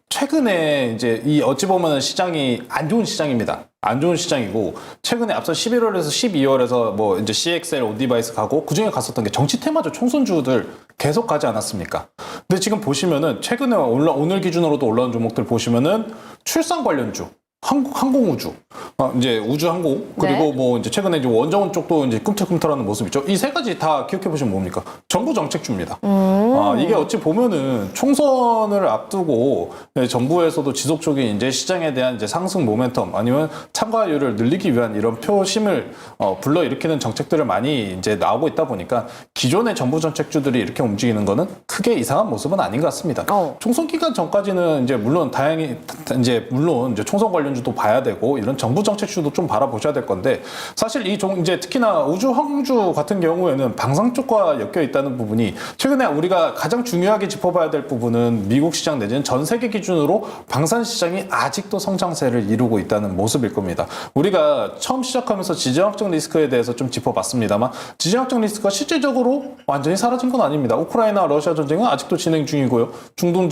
최근에 이제 이 어찌 보면은 시장이 안 좋은 시장입니다. 안 좋은 시장이고 최근에 앞서 11월에서 12월에서 뭐 이제 CXL 온디바이스 가고 그중에 갔었던 게 정치 테마주 총선주들 계속 가지 않았습니까? 근데 지금 보시면은 최근에 오늘 기준으로도 올라온 종목들 보시면은 출산 관련주 항공우주, 이제 우주항공, 그리고 네. 뭐 이제 최근에 이제 원정원 쪽도 이제 꿈틀꿈틀하는 모습 있죠. 이 세 가지 다 기억해 보시면 뭡니까? 정부 정책주입니다. 이게 어찌 보면은 총선을 앞두고 정부에서도 지속적인 이제 시장에 대한 이제 상승 모멘텀 아니면 참가율을 늘리기 위한 이런 표심을 불러일으키는 정책들을 많이 이제 나오고 있다 보니까 기존의 정부 정책주들이 이렇게 움직이는 거는 크게 이상한 모습은 아닌 것 같습니다. 총선 기간 전까지는 이제 물론 물론 이제 총선 관련주도 봐야 되고 이런 정부 정책주도 좀 바라보셔야 될 건데 사실 이제 특히나 우주 항공주 같은 경우에는 방산 쪽과 엮여 있다는 부분이 최근에 우리가 가장 중요하게 짚어봐야 될 부분은 미국 시장 내지는 전 세계 기준으로 방산 시장이 아직도 성장세를 이루고 있다는 모습일 겁니다. 우리가 처음 시작하면서 지정학적 리스크에 대해서 좀 짚어봤습니다만 지정학적 리스크가 실질적으로 완전히 사라진 건 아닙니다. 우크라이나 러시아 전쟁은 아직도 진행 중이고요. 중동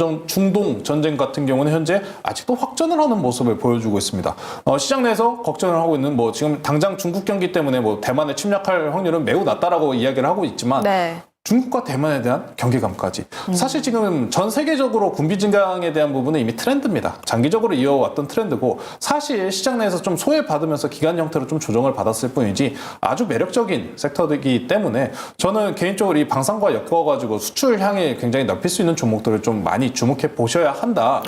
전쟁 같은 경우는 현재 아직도 확전을 하는 모습을 보여주고 있습니다. 시장 내에서 걱정을 하고 있는 뭐 지금 당장 중국 경기 때문에 뭐 대만에 침략할 확률은 매우 낮다라고 이야기를 하고 있지만 네. 중국과 대만에 대한 경계감까지. 사실 지금 전 세계적으로 군비 증강에 대한 부분은 이미 트렌드입니다. 장기적으로 이어왔던 트렌드고 사실 시장 내에서 좀 소외받으면서 기간 형태로 좀 조정을 받았을 뿐이지 아주 매력적인 섹터이기 때문에 저는 개인적으로 이 방산과 엮어가지고 수출 향에 굉장히 넓힐 수 있는 종목들을 좀 많이 주목해 보셔야 한다.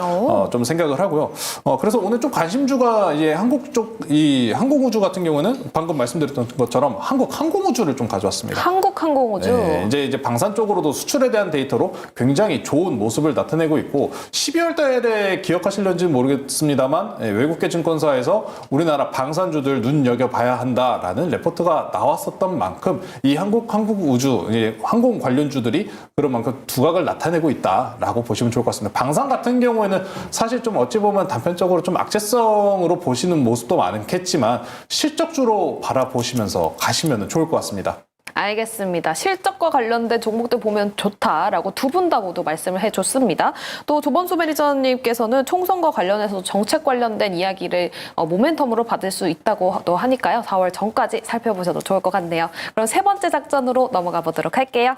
좀 생각을 하고요. 그래서 오늘 좀 관심주가 이제 한국 쪽 이 항공우주 같은 경우는 방금 말씀드렸던 것처럼 한국 항공우주를 좀 가져왔습니다. 한국 항공우주. 네, 이제 방산 쪽으로도 수출에 대한 데이터로 굉장히 좋은 모습을 나타내고 있고 12월 달에 기억하실런지는 모르겠습니다만 외국계 증권사에서 우리나라 방산주들 눈여겨봐야 한다라는 레포트가 나왔었던 만큼 이 항공우주, 항공 관련주들이 그런 만큼 두각을 나타내고 있다라고 보시면 좋을 것 같습니다. 방산 같은 경우에는 사실 좀 어찌 보면 단편적으로 좀 악재성으로 보시는 모습도 많겠지만 실적주로 바라보시면서 가시면 좋을 것 같습니다. 알겠습니다. 실적과 관련된 종목들 보면 좋다라고 두 분 다 모두 말씀을 해줬습니다. 또 조범수 매니저님께서는 총선과 관련해서 정책 관련된 이야기를 모멘텀으로 받을 수 있다고 또 하니까요. 4월 전까지 살펴보셔도 좋을 것 같네요. 그럼 세 번째 작전으로 넘어가 보도록 할게요.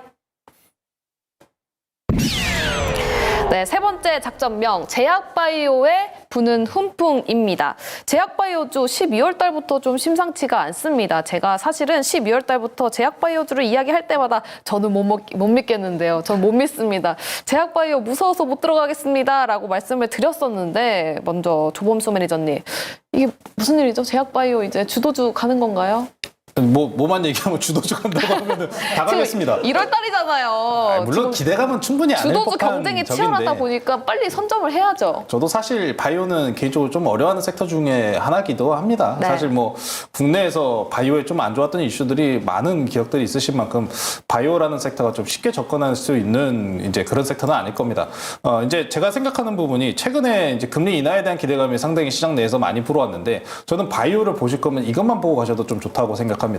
네, 세 번째 작전명 제약바이오의 부는 훈풍입니다. 제약바이오주 12월 달부터 좀 심상치가 않습니다. 제가 사실은 12월 달부터 제약바이오주를 이야기할 때마다 저는 못 믿겠는데요. 저는 못 믿습니다. 제약바이오 무서워서 못 들어가겠습니다. 라고 말씀을 드렸었는데 먼저 조범수 매니저님 이게 무슨 일이죠? 제약바이오 이제 주도주 가는 건가요? 뭐만 얘기하면 주도주 간다고 하면은 다 가겠습니다. 1월 달이잖아요. 물론 기대감은 충분히 안 할 주도주 법한 경쟁이 적인데 치열하다 보니까 빨리 선점을 해야죠. 저도 사실 바이오는 개인적으로 좀 어려워하는 섹터 중에 하나기도 합니다. 네. 사실 뭐 국내에서 바이오에 좀 안 좋았던 이슈들이 많은 기업들이 있으신 만큼 바이오라는 섹터가 좀 쉽게 접근할 수 있는 이제 그런 섹터는 아닐 겁니다. 이제 제가 생각하는 부분이 최근에 이제 금리 인하에 대한 기대감이 상당히 시장 내에서 많이 불어왔는데 저는 바이오를 보실 거면 이것만 보고 가셔도 좀 좋다고 생각합니다.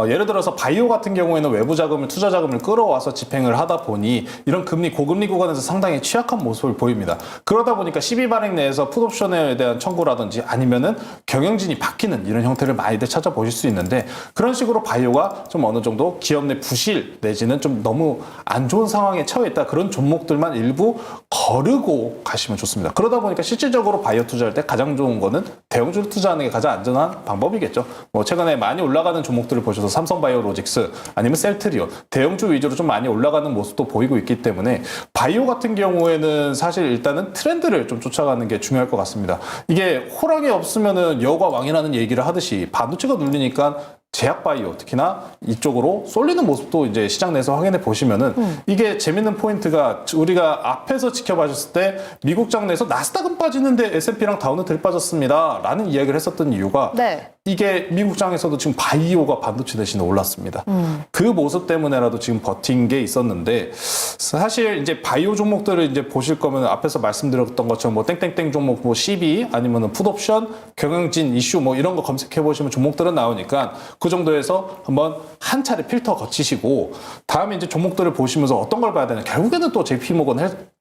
예를 들어서 바이오 같은 경우에는 외부 자금을 투자 자금을 끌어와서 집행을 하다 보니 이런 고금리 구간에서 상당히 취약한 모습을 보입니다. 그러다 보니까 12발행 내에서 풋옵션에 대한 청구라든지 아니면은 경영진이 바뀌는 이런 형태를 많이들 찾아보실 수 있는데 그런 식으로 바이오가 좀 어느 정도 기업 내 부실 내지는 좀 너무 안 좋은 상황에 처해 있다 그런 종목들만 일부 거르고 가시면 좋습니다. 그러다 보니까 실질적으로 바이오 투자할 때 가장 좋은 거는 대형주를 투자하는 게 가장 안전한 방법이겠죠. 뭐 최근에 많이 올라가는 종목들을 보셔서 삼성바이오로직스 아니면 셀트리온 대형주 위주로 좀 많이 올라가는 모습도 보이고 있기 때문에 바이오 같은 경우에는 사실 일단은 트렌드를 좀 쫓아가는 게 중요할 것 같습니다. 이게 호랑이 없으면은 여우가 왕이라는 얘기를 하듯이 반도체가 눌리니까 제약바이오 특히나 이쪽으로 쏠리는 모습도 이제 시장 내에서 확인해 보시면은 이게 재밌는 포인트가 우리가 앞에서 지켜봐줬을 때 미국 장내에서 나스닥은 빠지는데 S&P랑 다우는 덜 빠졌습니다 라는 이야기를 했었던 이유가 네. 이게 미국 장에서도 지금 바이오가 반도체 대신에 올랐습니다. 그 모습 때문에라도 지금 버틴 게 있었는데 사실 이제 바이오 종목들을 이제 보실 거면 앞에서 말씀드렸던 것처럼 뭐 땡땡땡 종목 뭐 CB 아니면은 풋옵션 경영진 이슈 뭐 이런 거 검색해 보시면 종목들은 나오니까 그 정도에서 한번 한 차례 필터 거치시고 다음에 이제 종목들을 보시면서 어떤 걸 봐야 되나 결국에는 또 JP모건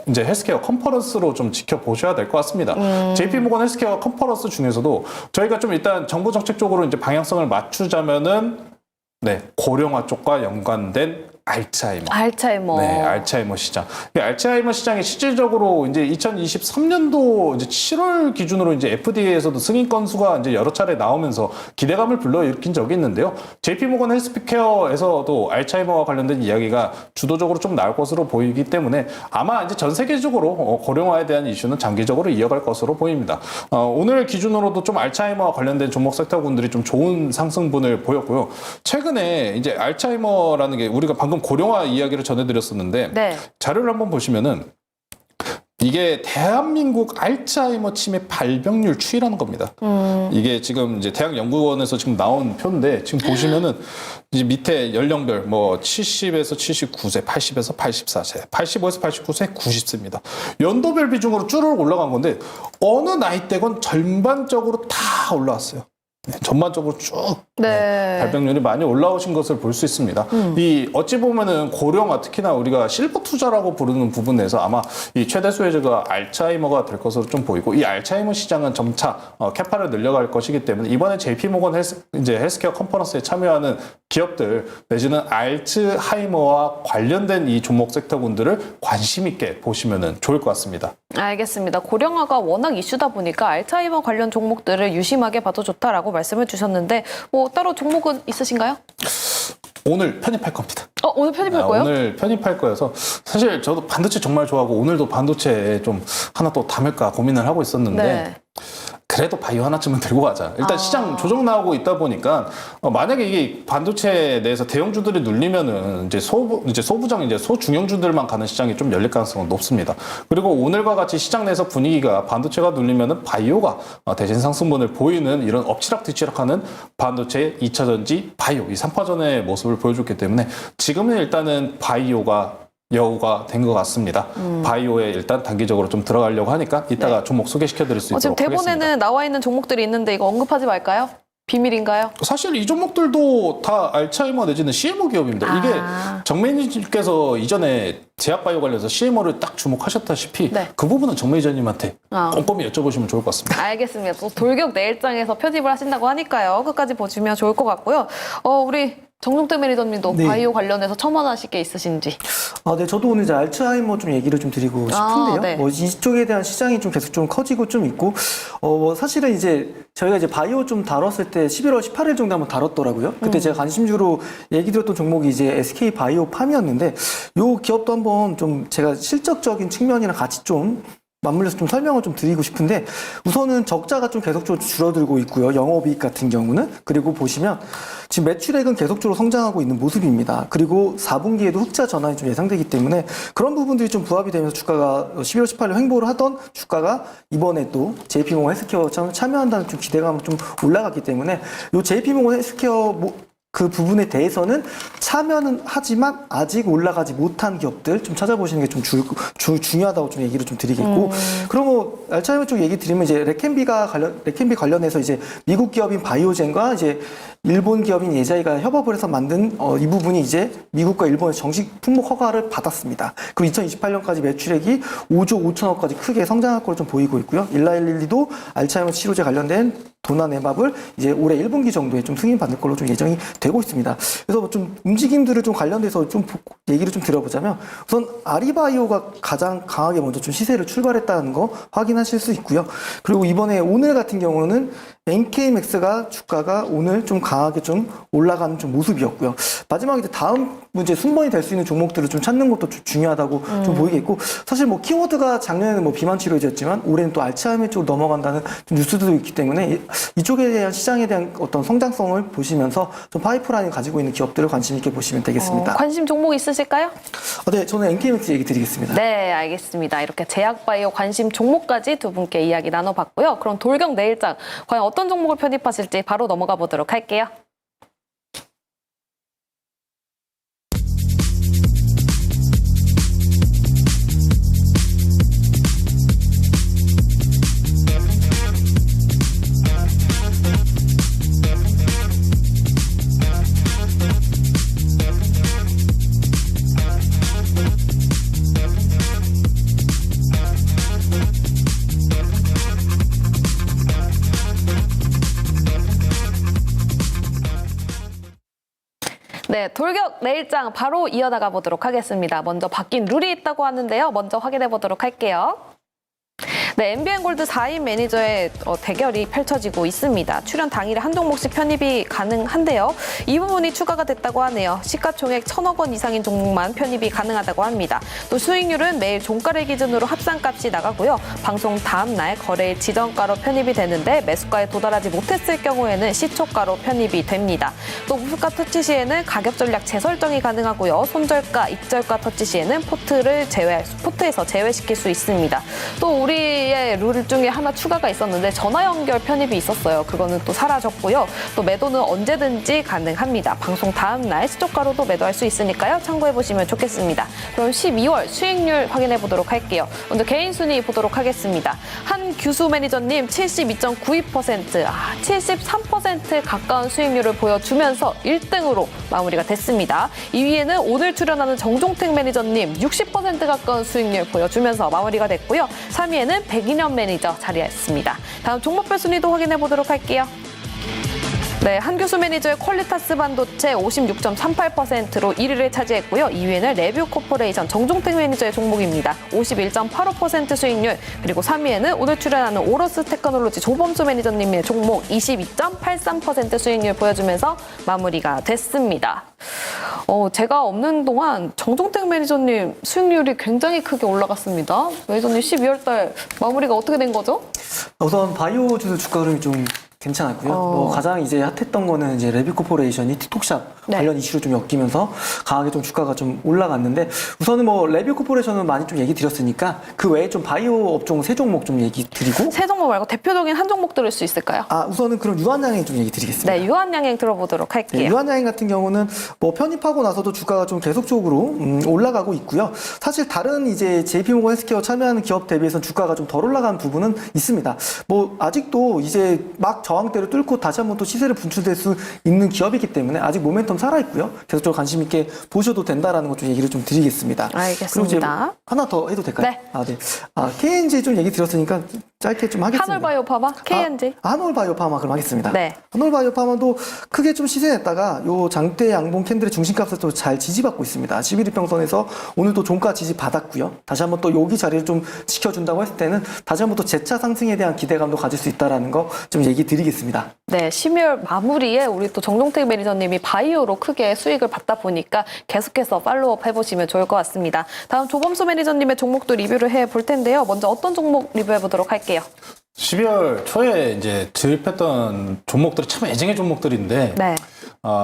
이제 헬스케어 컨퍼런스로 좀 지켜보셔야 될 것 같습니다. JP모건 헬스케어 컨퍼런스 중에서도 저희가 좀 일단 정부 정책 쪽으로 이제 방향성을 맞추자면은 네, 고령화 쪽과 연관된 알츠하이머. 네, 알츠하이머 시장. 이 알츠하이머 시장이 실질적으로 이제 2023년도 이제 7월 기준으로 이제 FDA에서도 승인 건수가 이제 여러 차례 나오면서 기대감을 불러일으킨 적이 있는데요. JP모건 헬스케어에서도 알츠하이머와 관련된 이야기가 주도적으로 좀 나올 것으로 보이기 때문에 아마 이제 전 세계적으로 고령화에 대한 이슈는 장기적으로 이어갈 것으로 보입니다. 오늘 기준으로도 좀 알츠하이머와 관련된 종목 섹터군들이 좀 좋은 상승분을 보였고요. 최근에 이제 알츠하이머라는 게 우리가 방금 고령화 이야기를 전해드렸었는데 네. 자료를 한번 보시면은 이게 대한민국 알츠하이머 치매 발병률 추이라는 겁니다. 이게 지금 이제 대학연구원에서 지금 나온 표인데 지금 보시면은 이제 밑에 연령별 뭐 70에서 79세, 80에서 84세, 85에서 89세, 90세입니다. 연도별 비중으로 쭈르륵 올라간 건데 어느 나이대건 전반적으로 다 올라왔어요. 네, 전반적으로 쭉 발병률이 많이 올라오신 것을 볼 수 있습니다. 이 어찌 보면은 고령화 특히나 우리가 실버 투자라고 부르는 부분에서 아마 이 최대 수혜주가 알츠하이머가 될 것으로 좀 보이고 이 알츠하이머 시장은 점차 캐파를 늘려갈 것이기 때문에 이번에 JP모건 헬스케어 컨퍼런스에 참여하는 기업들 내지는 알츠하이머와 관련된 이 종목 섹터군들을 관심 있게 보시면은 좋을 것 같습니다. 알겠습니다. 고령화가 워낙 이슈다 보니까 알츠하이머 관련 종목들을 유심하게 봐도 좋다라고 말씀을 주셨는데 뭐 따로 종목은 있으신가요? 오늘 편입할 겁니다. 오늘 편입할 거예요? 오늘 편입할 거여서 사실 저도 반도체 정말 좋아하고 오늘도 반도체에 좀 하나 또 담을까 고민을 하고 있었는데 네. 그래도 바이오 하나쯤은 들고 가자. 일단 시장 조정 나오고 있다 보니까 만약에 이게 반도체 내에서 대형주들이 눌리면은 이제 소부장 이제 소중형주들만 가는 시장이 좀 열릴 가능성은 높습니다. 그리고 오늘과 같이 시장 내에서 분위기가 반도체가 눌리면은 바이오가 대신 상승분을 보이는 이런 엎치락뒤치락하는 반도체 2차전지 바이오 이 3파전의 모습을 보여줬기 때문에 지금은 일단은 바이오가 여우가 된 것 같습니다. 바이오에 일단 단기적으로 좀 들어가려고 하니까 이따가 종목 소개시켜드릴 수 있도록 지금 대본에는 하겠습니다. 나와 있는 종목들이 있는데 이거 언급하지 말까요? 비밀인가요? 사실 이 종목들도 다 알츠하이머 내지는 CMO 기업입니다. 이게 정매니저님께서 이전에 제약바이오 관련해서 CMO를 딱 주목하셨다시피 네. 그 부분은 정매니저님한테 꼼꼼히 여쭤보시면 좋을 것 같습니다. 알겠습니다. 또 돌격 내일장에서 편집을 하신다고 하니까요. 끝까지 보시면 좋을 것 같고요. 우리 정종태 매니저님도 네. 바이오 관련해서 첨언하실 게 있으신지. 네, 저도 오늘 이제 알츠하이머 좀 얘기를 좀 드리고 싶은데요. 네. 뭐 이쪽에 대한 시장이 좀 계속 좀 커지고 좀 있고, 뭐 사실은 이제 저희가 이제 바이오 좀 다뤘을 때 11월 18일 정도 한번 다뤘더라고요. 그때 제가 관심주로 얘기 드렸던 종목이 이제 SK 바이오팜이었는데, 요 기업도 한번 좀 제가 실적적인 측면이랑 같이 좀 맞물려서 좀 설명을 좀 드리고 싶은데 우선은 적자가 좀 계속적으로 줄어들고 있고요. 영업이익 같은 경우는. 그리고 보시면 지금 매출액은 계속적으로 성장하고 있는 모습입니다. 그리고 4분기에도 흑자 전환이 좀 예상되기 때문에 그런 부분들이 좀 부합이 되면서 주가가 11월 18일 횡보를 하던 주가가 이번에 또 JP모건 헬스케어 참여한다는 좀 기대감이 좀 올라갔기 때문에 요 JP모건 헬스케어 그 부분에 대해서는 참여는 하지만 아직 올라가지 못한 기업들 좀 찾아보시는 게 좀 중요하다고 좀 얘기를 좀 드리겠고, 그리고 알츠하이머 쪽 얘기 드리면 이제 레켄비 관련해서 이제 미국 기업인 바이오젠과 이제 일본 기업인 예자이가 협업을 해서 만든 이 부분이 이제 미국과 일본의 정식 품목 허가를 받았습니다. 그리고 2028년까지 매출액이 5조 5천억까지 크게 성장할 걸로 좀 보이고 있고요. 일라일리도 알츠하이머 치료제 관련된 도나네밥을 이제 올해 1분기 정도에 좀 승인받을 걸로 좀 예정이 되고 있습니다. 그래서 좀 움직임들을 좀 관련돼서 좀 얘기를 좀 드려보자면 우선 아리바이오가 가장 강하게 먼저 좀 시세를 출발했다는 거 확인하실 수 있고요. 그리고 이번에 오늘 같은 경우는 NK맥스가 주가가 오늘 좀 강하게 좀 올라가는 좀 모습이었고요. 마지막에 이제 다음 이제 순번이 될 수 있는 종목들을 좀 찾는 것도 좀 중요하다고 좀 보이겠고, 사실 뭐 키워드가 작년에는 뭐 비만 치료제였지만 올해는 또 알츠하이머 쪽으로 넘어간다는 좀 뉴스도 있기 때문에 이쪽에 대한 시장에 대한 어떤 성장성을 보시면서 좀 파이프라인을 가지고 있는 기업들을 관심 있게 보시면 되겠습니다. 관심 종목 있으실까요? 네, 저는 NK맥스 얘기 드리겠습니다. 네, 알겠습니다. 이렇게 제약바이오 관심 종목까지 두 분께 이야기 나눠봤고요. 그럼 돌격 내일장 과연 어떤 종목을 편입하실지 바로 넘어가 보도록 할게요. 네, 돌격 내일장 바로 이어나가 보도록 하겠습니다. 먼저 바뀐 룰이 있다고 하는데요. 먼저 확인해 보도록 할게요. 네, MBN골드 4인 매니저의 대결이 펼쳐지고 있습니다. 출연 당일에 한 종목씩 편입이 가능한데요. 이 부분이 추가가 됐다고 하네요. 시가총액 1,000억 원 이상인 종목만 편입이 가능하다고 합니다. 또 수익률은 매일 종가를 기준으로 합산값이 나가고요. 방송 다음 날 거래일 지정가로 편입이 되는데 매수가에 도달하지 못했을 경우에는 시초가로 편입이 됩니다. 또 무수가 터치 시에는 가격 전략 재설정이 가능하고요. 손절가, 익절가 터치 시에는 포트에서 제외시킬 수 있습니다. 또 우리의 룰 중에 하나 추가가 있었는데 전화 연결 편입이 있었어요. 그거는 또 사라졌고요. 또 매도는 언제든지 가능합니다. 방송 다음 날 시초가로도 매도할 수 있으니까요. 참고해 보시면 좋겠습니다. 그럼 12월 수익률 확인해 보도록 할게요. 먼저 개인 순위 보도록 하겠습니다. 한규수 매니저님 72.92%, 73% 가까운 수익률을 보여주면서 1등으로 마무리가 됐습니다. 2위에는 오늘 출연하는 정종택 매니저님 60% 가까운 수익률 보여주면서 마무리가 됐고요. 3위에는 백인현 매니저 자리했습니다. 다음 종목별 순위도 확인해 보도록 할게요. 네, 한규수 매니저의 퀄리타스 반도체 56.38%로 1위를 차지했고요. 2위에는 레뷰 코퍼레이션 정종택 매니저의 종목입니다. 51.85% 수익률, 그리고 3위에는 오늘 출연하는 오러스 테크놀로지 조범수 매니저님의 종목 22.83% 수익률 보여주면서 마무리가 됐습니다. 제가 없는 동안 정종택 매니저님 수익률이 굉장히 크게 올라갔습니다. 매니저님 12월 달 마무리가 어떻게 된 거죠? 우선 바이오주들 주가 흐름이 좀 괜찮았고요. 뭐 가장 이제 핫했던 거는 이제 레뷰코퍼레이션이 틱톡샵 네. 관련 이슈로 좀 엮이면서 강하게 좀 주가가 좀 올라갔는데, 우선은 뭐 레뷰코퍼레이션은 많이 좀 얘기 드렸으니까 그 외에 좀 바이오 업종 세 종목 좀 얘기 드리고, 세 종목 말고 대표적인 한 종목 들을 수 있을까요? 우선은 그럼 유한양행 좀 얘기 드리겠습니다. 네, 유한양행 들어보도록 할게요. 네, 유한양행 같은 경우는 뭐 편입하고 나서도 주가가 좀 계속적으로 올라가고 있고요. 사실 다른 이제 JP모건 헬스케어 참여하는 기업 대비해서 주가가 좀 덜 올라간 부분은 있습니다. 뭐 아직도 이제 막 저항대를 뚫고 다시 한번 또 시세를 분출될 수 있는 기업이기 때문에 아직 모멘텀 살아있고요. 계속적으로 관심 있게 보셔도 된다라는 것 좀 얘기를 좀 드리겠습니다. 알겠습니다. 그리고 이제 하나 더 해도 될까요? 네. 네. KNG 좀 얘기 드렸으니까 짧게 좀 하겠습니다. 한올바이오파마, KNG. 한올바이오파마 그럼 하겠습니다. 네. 한올바이오파마도 크게 좀 시세냈다가 요 장대 양봉 캔들의 중심값을 또 잘 지지받고 있습니다. 11일평선에서 오늘도 종가 지지 받았고요. 다시 한번 또 여기 자리를 좀 지켜준다고 했을 때는 다시 한번 또 재차 상승에 대한 기대감도 가질 수 있다라는 거 좀 얘기 드리겠습니다. 네, 12월 마무리에 우리 또 정종택 매니저님이 바이오로 크게 수익을 받다 보니까 계속해서 팔로우업 해보시면 좋을 것 같습니다. 다음 조범수 매니저님의 종목도 리뷰를 해볼 텐데요. 먼저 어떤 종목 리뷰해보도록 할게요. 12월 초에 이제 드립했던 종목들이 참 애증의 종목들인데 네.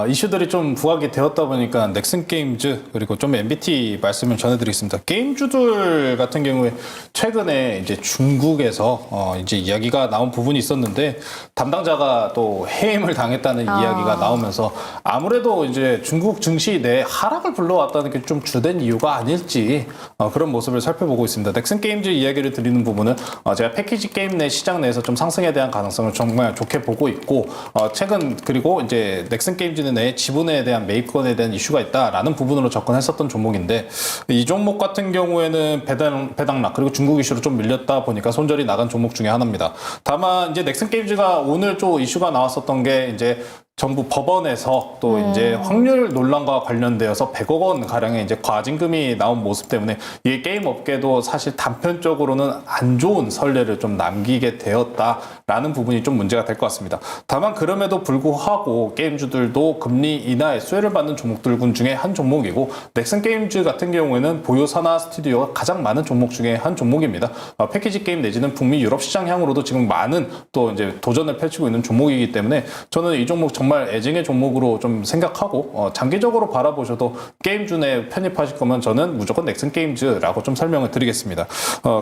이슈들이 좀 부각이 되었다 보니까 넥슨 게임즈 그리고 좀 MBT 말씀을 전해드리겠습니다. 게임주들 같은 경우에 최근에 이제 중국에서 이제 이야기가 나온 부분이 있었는데 담당자가 또 해임을 당했다는 이야기가 나오면서 아무래도 이제 중국 증시 내 하락을 불러왔다는 게 좀 주된 이유가 아닐지 그런 모습을 살펴보고 있습니다. 넥슨 게임즈 이야기를 드리는 부분은 제가 패키지 게임 내 시장 내에서 좀 상승에 대한 가능성을 정말 좋게 보고 있고 최근 그리고 이제 넥슨 게임즈는 내 지분에 대한 매입권에 대한 이슈가 있다라는 부분으로 접근했었던 종목인데 이 종목 같은 경우에는 배당락 그리고 중국 이슈로 좀 밀렸다 보니까 손절이 나간 종목 중에 하나입니다. 다만 이제 넥슨 게임즈가 오늘 좀 이슈가 나왔었던 게 이제 정부 법원에서 또 이제 확률 논란과 관련되어서 100억 원 가량의 이제 과징금이 나온 모습 때문에 이 게임 업계도 사실 단편적으로는 안 좋은 선례를 좀 남기게 되었다라는 부분이 좀 문제가 될 것 같습니다. 다만 그럼에도 불구하고 게임주들도 금리 인하의 수혜를 받는 종목들 중에 한 종목이고 넥슨 게임즈 같은 경우에는 보유 산하 스튜디오가 가장 많은 종목 중에 한 종목입니다. 패키지 게임 내지는 북미 유럽 시장 향으로도 지금 많은 또 이제 도전을 펼치고 있는 종목이기 때문에 저는 이 종목 정말 애증의 종목으로 좀 생각하고 장기적으로 바라보셔도 게임주에 편입하실 거면 저는 무조건 넥슨 게임즈라고 좀 설명을 드리겠습니다.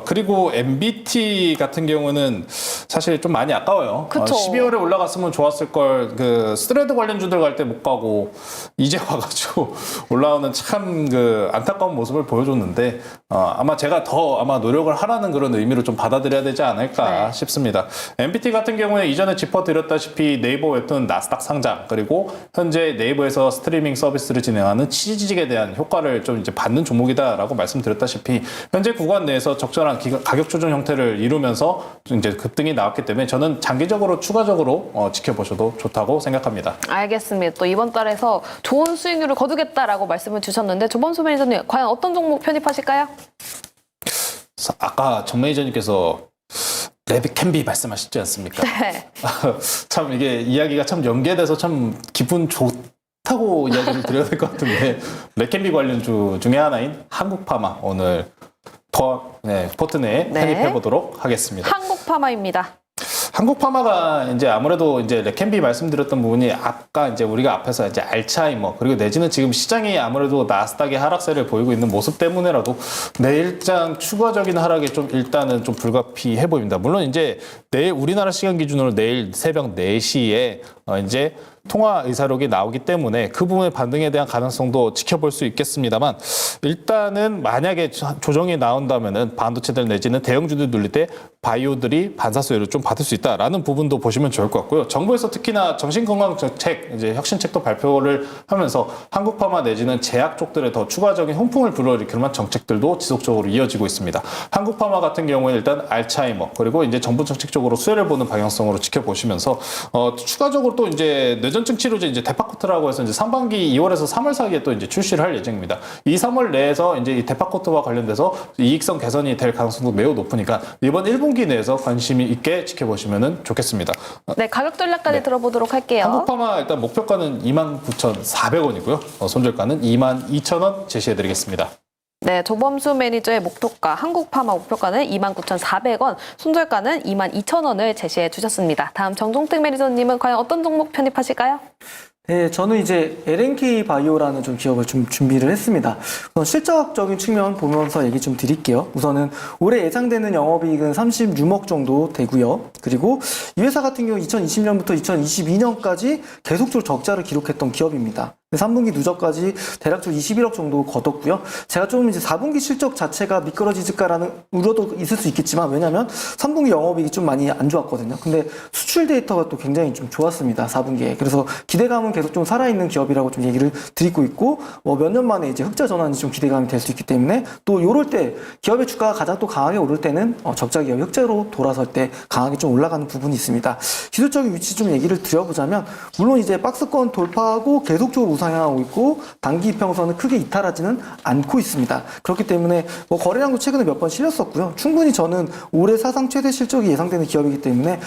그리고 MBT 같은 경우는 사실 좀 많이 아까워요. 그쵸. 12월에 올라갔으면 좋았을 걸 그 스트레드 관련주들 갈 때 못 가고 이제 와가지고 올라오는 참 그 안타까운 모습을 보여줬는데 아마 제가 더 아마 노력을 하라는 그런 의미로 좀 받아들여야 되지 않을까 싶습니다. MBT 같은 경우에 이전에 짚어드렸다시피 네이버 웹툰 나스닥 상장 그리고 현재 네이버에서 스트리밍 서비스를 진행하는 치지직에 대한 효과를 좀 이제 받는 종목이다라고 말씀드렸다시피 현재 구간 내에서 적절한 가격 조정 형태를 이루면서 이제 급등이 나왔기 때문에 저는 장기적으로 추가적으로 지켜보셔도 좋다고 생각합니다. 알겠습니다. 또 이번 달에서 좋은 수익률을 거두겠다라고 말씀을 주셨는데 조범수 매니저님 과연 어떤 종목 편입하실까요? 아까 정 매니저님께서 레빗 캔비 말씀하셨지 않습니까? 네. 참 이게 이야기가 참 연계돼서 참 기분 좋다고 이야기를 드려야 될 것 같은데 레캔비 관련주 중에 하나인 한국파마 오늘 포트내에 편입해 보도록 하겠습니다. 한국파마입니다. 한국파마가 이제 아무래도 이제 레캔비 말씀드렸던 부분이 아까 이제 우리가 앞에서 이제 알츠하이머 그리고 내지는 지금 시장이 아무래도 나스닥의 하락세를 보이고 있는 모습 때문에라도 내일장 추가적인 하락이 좀 일단은 좀 불가피해 보입니다. 물론 이제 내일 우리나라 시간 기준으로 내일 새벽 4시에 이제 통화 의사록이 나오기 때문에 그 부분의 반등에 대한 가능성도 지켜볼 수 있겠습니다만 일단은 만약에 조정이 나온다면은 반도체들 내지는 대형주들 눌릴 때 바이오들이 반사수혜를 좀 받을 수 있다라는 부분도 보시면 좋을 것 같고요. 정부에서 특히나 정신건강정책 이제 혁신책도 발표를 하면서 한국파마 내지는 제약 쪽들에 더 추가적인 홍풍을 불러일으킬 만한 정책들도 지속적으로 이어지고 있습니다. 한국파마 같은 경우에 일단 알츠하이머 그리고 이제 정부 정책적으로 수혜를 보는 방향성으로 지켜보시면서 추가적으로 또 이제 뇌전증 치료제 이제 데파코트라고 해서 이제 상반기 2월에서 3월 사이에 또 이제 출시를 할 예정입니다. 이 3월 내에서 이제 이 데파코트와 관련돼서 이익성 개선이 될 가능성도 매우 높으니까 이번 1분기 내에서 관심이 있게 지켜보시면 좋겠습니다. 네, 가격 전략까지 들어보도록 할게요. 한국파마 일단 목표가는 29,400원이고요. 손절가는 22,000원 제시해드리겠습니다. 네, 조범수 매니저의 목표가 한국파마 목표가는 29,400원, 손절가는 22,000원을 제시해 주셨습니다. 다음 정종택 매니저님은 과연 어떤 종목 편입하실까요? 네, 저는 이제 LNK 바이오라는 좀 기업을 좀 준비를 했습니다. 우선 실적적인 측면 보면서 얘기 좀 드릴게요. 우선은 올해 예상되는 영업이익은 36억 정도 되고요. 그리고 이 회사 같은 경우 2020년부터 2022년까지 계속적으로 적자를 기록했던 기업입니다. 3분기 누적까지 대략적으로 21억 정도 거뒀고요. 제가 좀 이제 4분기 실적 자체가 미끄러지질까라는 우려도 있을 수 있겠지만 왜냐하면 3분기 영업이익이 좀 많이 안 좋았거든요. 근데 수출 데이터가 또 굉장히 좀 좋았습니다. 4분기에. 그래서 기대감은 계속 좀 살아있는 기업이라고 좀 얘기를 드리고 있고 몇 년 만에 이제 흑자 전환이 좀 기대감이 될 수 있기 때문에 또 요럴 때 기업의 주가가 가장 또 강하게 오를 때는 적자 기업이 흑자로 돌아설 때 강하게 좀 올라가는 부분이 있습니다. 기술적인 위치 좀 얘기를 드려보자면 물론 이제 박스권 돌파하고 계속적으로 우상향하고 있고 단기 이평선은 크게 이탈하지는 않고 있습니다. 그렇기 때문에 거래량도 최근에 몇 번 실렸었고요. 충분히 저는 올해 사상 최대 실적이 예상되는 기업이기 때문에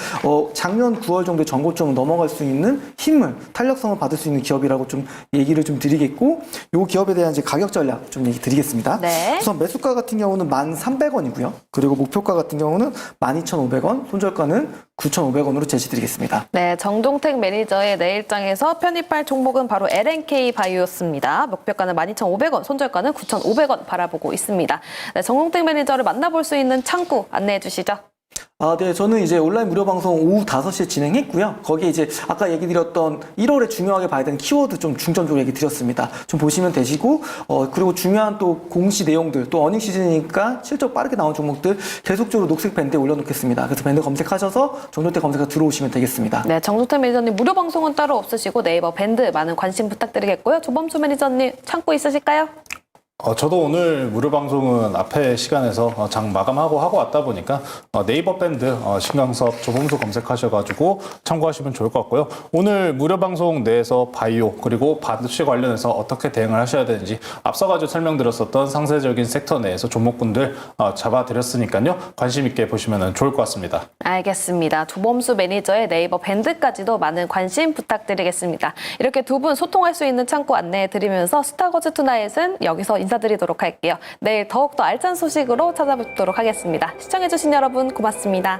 작년 9월 정도에 전고점을 넘어갈 수 있는 힘을 탄력성을 받을 수 있는 기업이라고 좀 얘기를 좀 드리겠고 이 기업에 대한 이제 가격 전략 좀 얘기 드리겠습니다. 네. 우선 매수가 같은 경우는 1,300원이고요. 그리고 목표가 같은 경우는 12,500원, 손절가는 9,500원으로 제시드리겠습니다. 네, 정종택 매니저의 내일장에서 편입할 종목은 바로 LNK 바이오였습니다. 목표가는 12,500원, 손절가는 9,500원 바라보고 있습니다. 네, 정종택 매니저를 만나볼 수 있는 창구 안내해 주시죠. 네, 저는 이제 온라인 무료 방송 오후 5시에 진행했고요. 거기에 이제 아까 얘기 드렸던 1월에 중요하게 봐야 되는 키워드 좀 중점적으로 얘기 드렸습니다. 좀 보시면 되시고, 그리고 중요한 또 공시 내용들, 또 어닝 시즌이니까 실적 빠르게 나온 종목들 계속적으로 녹색 밴드에 올려놓겠습니다. 그래서 밴드 검색하셔서 정종택 검색어 들어오시면 되겠습니다. 네, 정종택 매니저님 무료 방송은 따로 없으시고 네이버 밴드 많은 관심 부탁드리겠고요. 조범수 매니저님 창구 있으실까요? 저도 오늘 무료 방송은 앞에 시간에서 장 마감하고 하고 왔다 보니까 네이버 밴드 신강섭 조범수 검색하셔가지고 참고하시면 좋을 것 같고요. 오늘 무료 방송 내에서 바이오 그리고 반도체 관련해서 어떻게 대응을 하셔야 되는지 앞서가지고 설명드렸었던 상세적인 섹터 내에서 종목군들 잡아드렸으니까요. 관심 있게 보시면 좋을 것 같습니다. 알겠습니다. 조범수 매니저의 네이버 밴드까지도 많은 관심 부탁드리겠습니다. 이렇게 두 분 소통할 수 있는 창구 안내해드리면서 스타거즈 투나잇은 여기서 인사드리도록 할게요. 내일 더욱더 알찬 소식으로 찾아뵙도록 하겠습니다. 시청해주신 여러분 고맙습니다.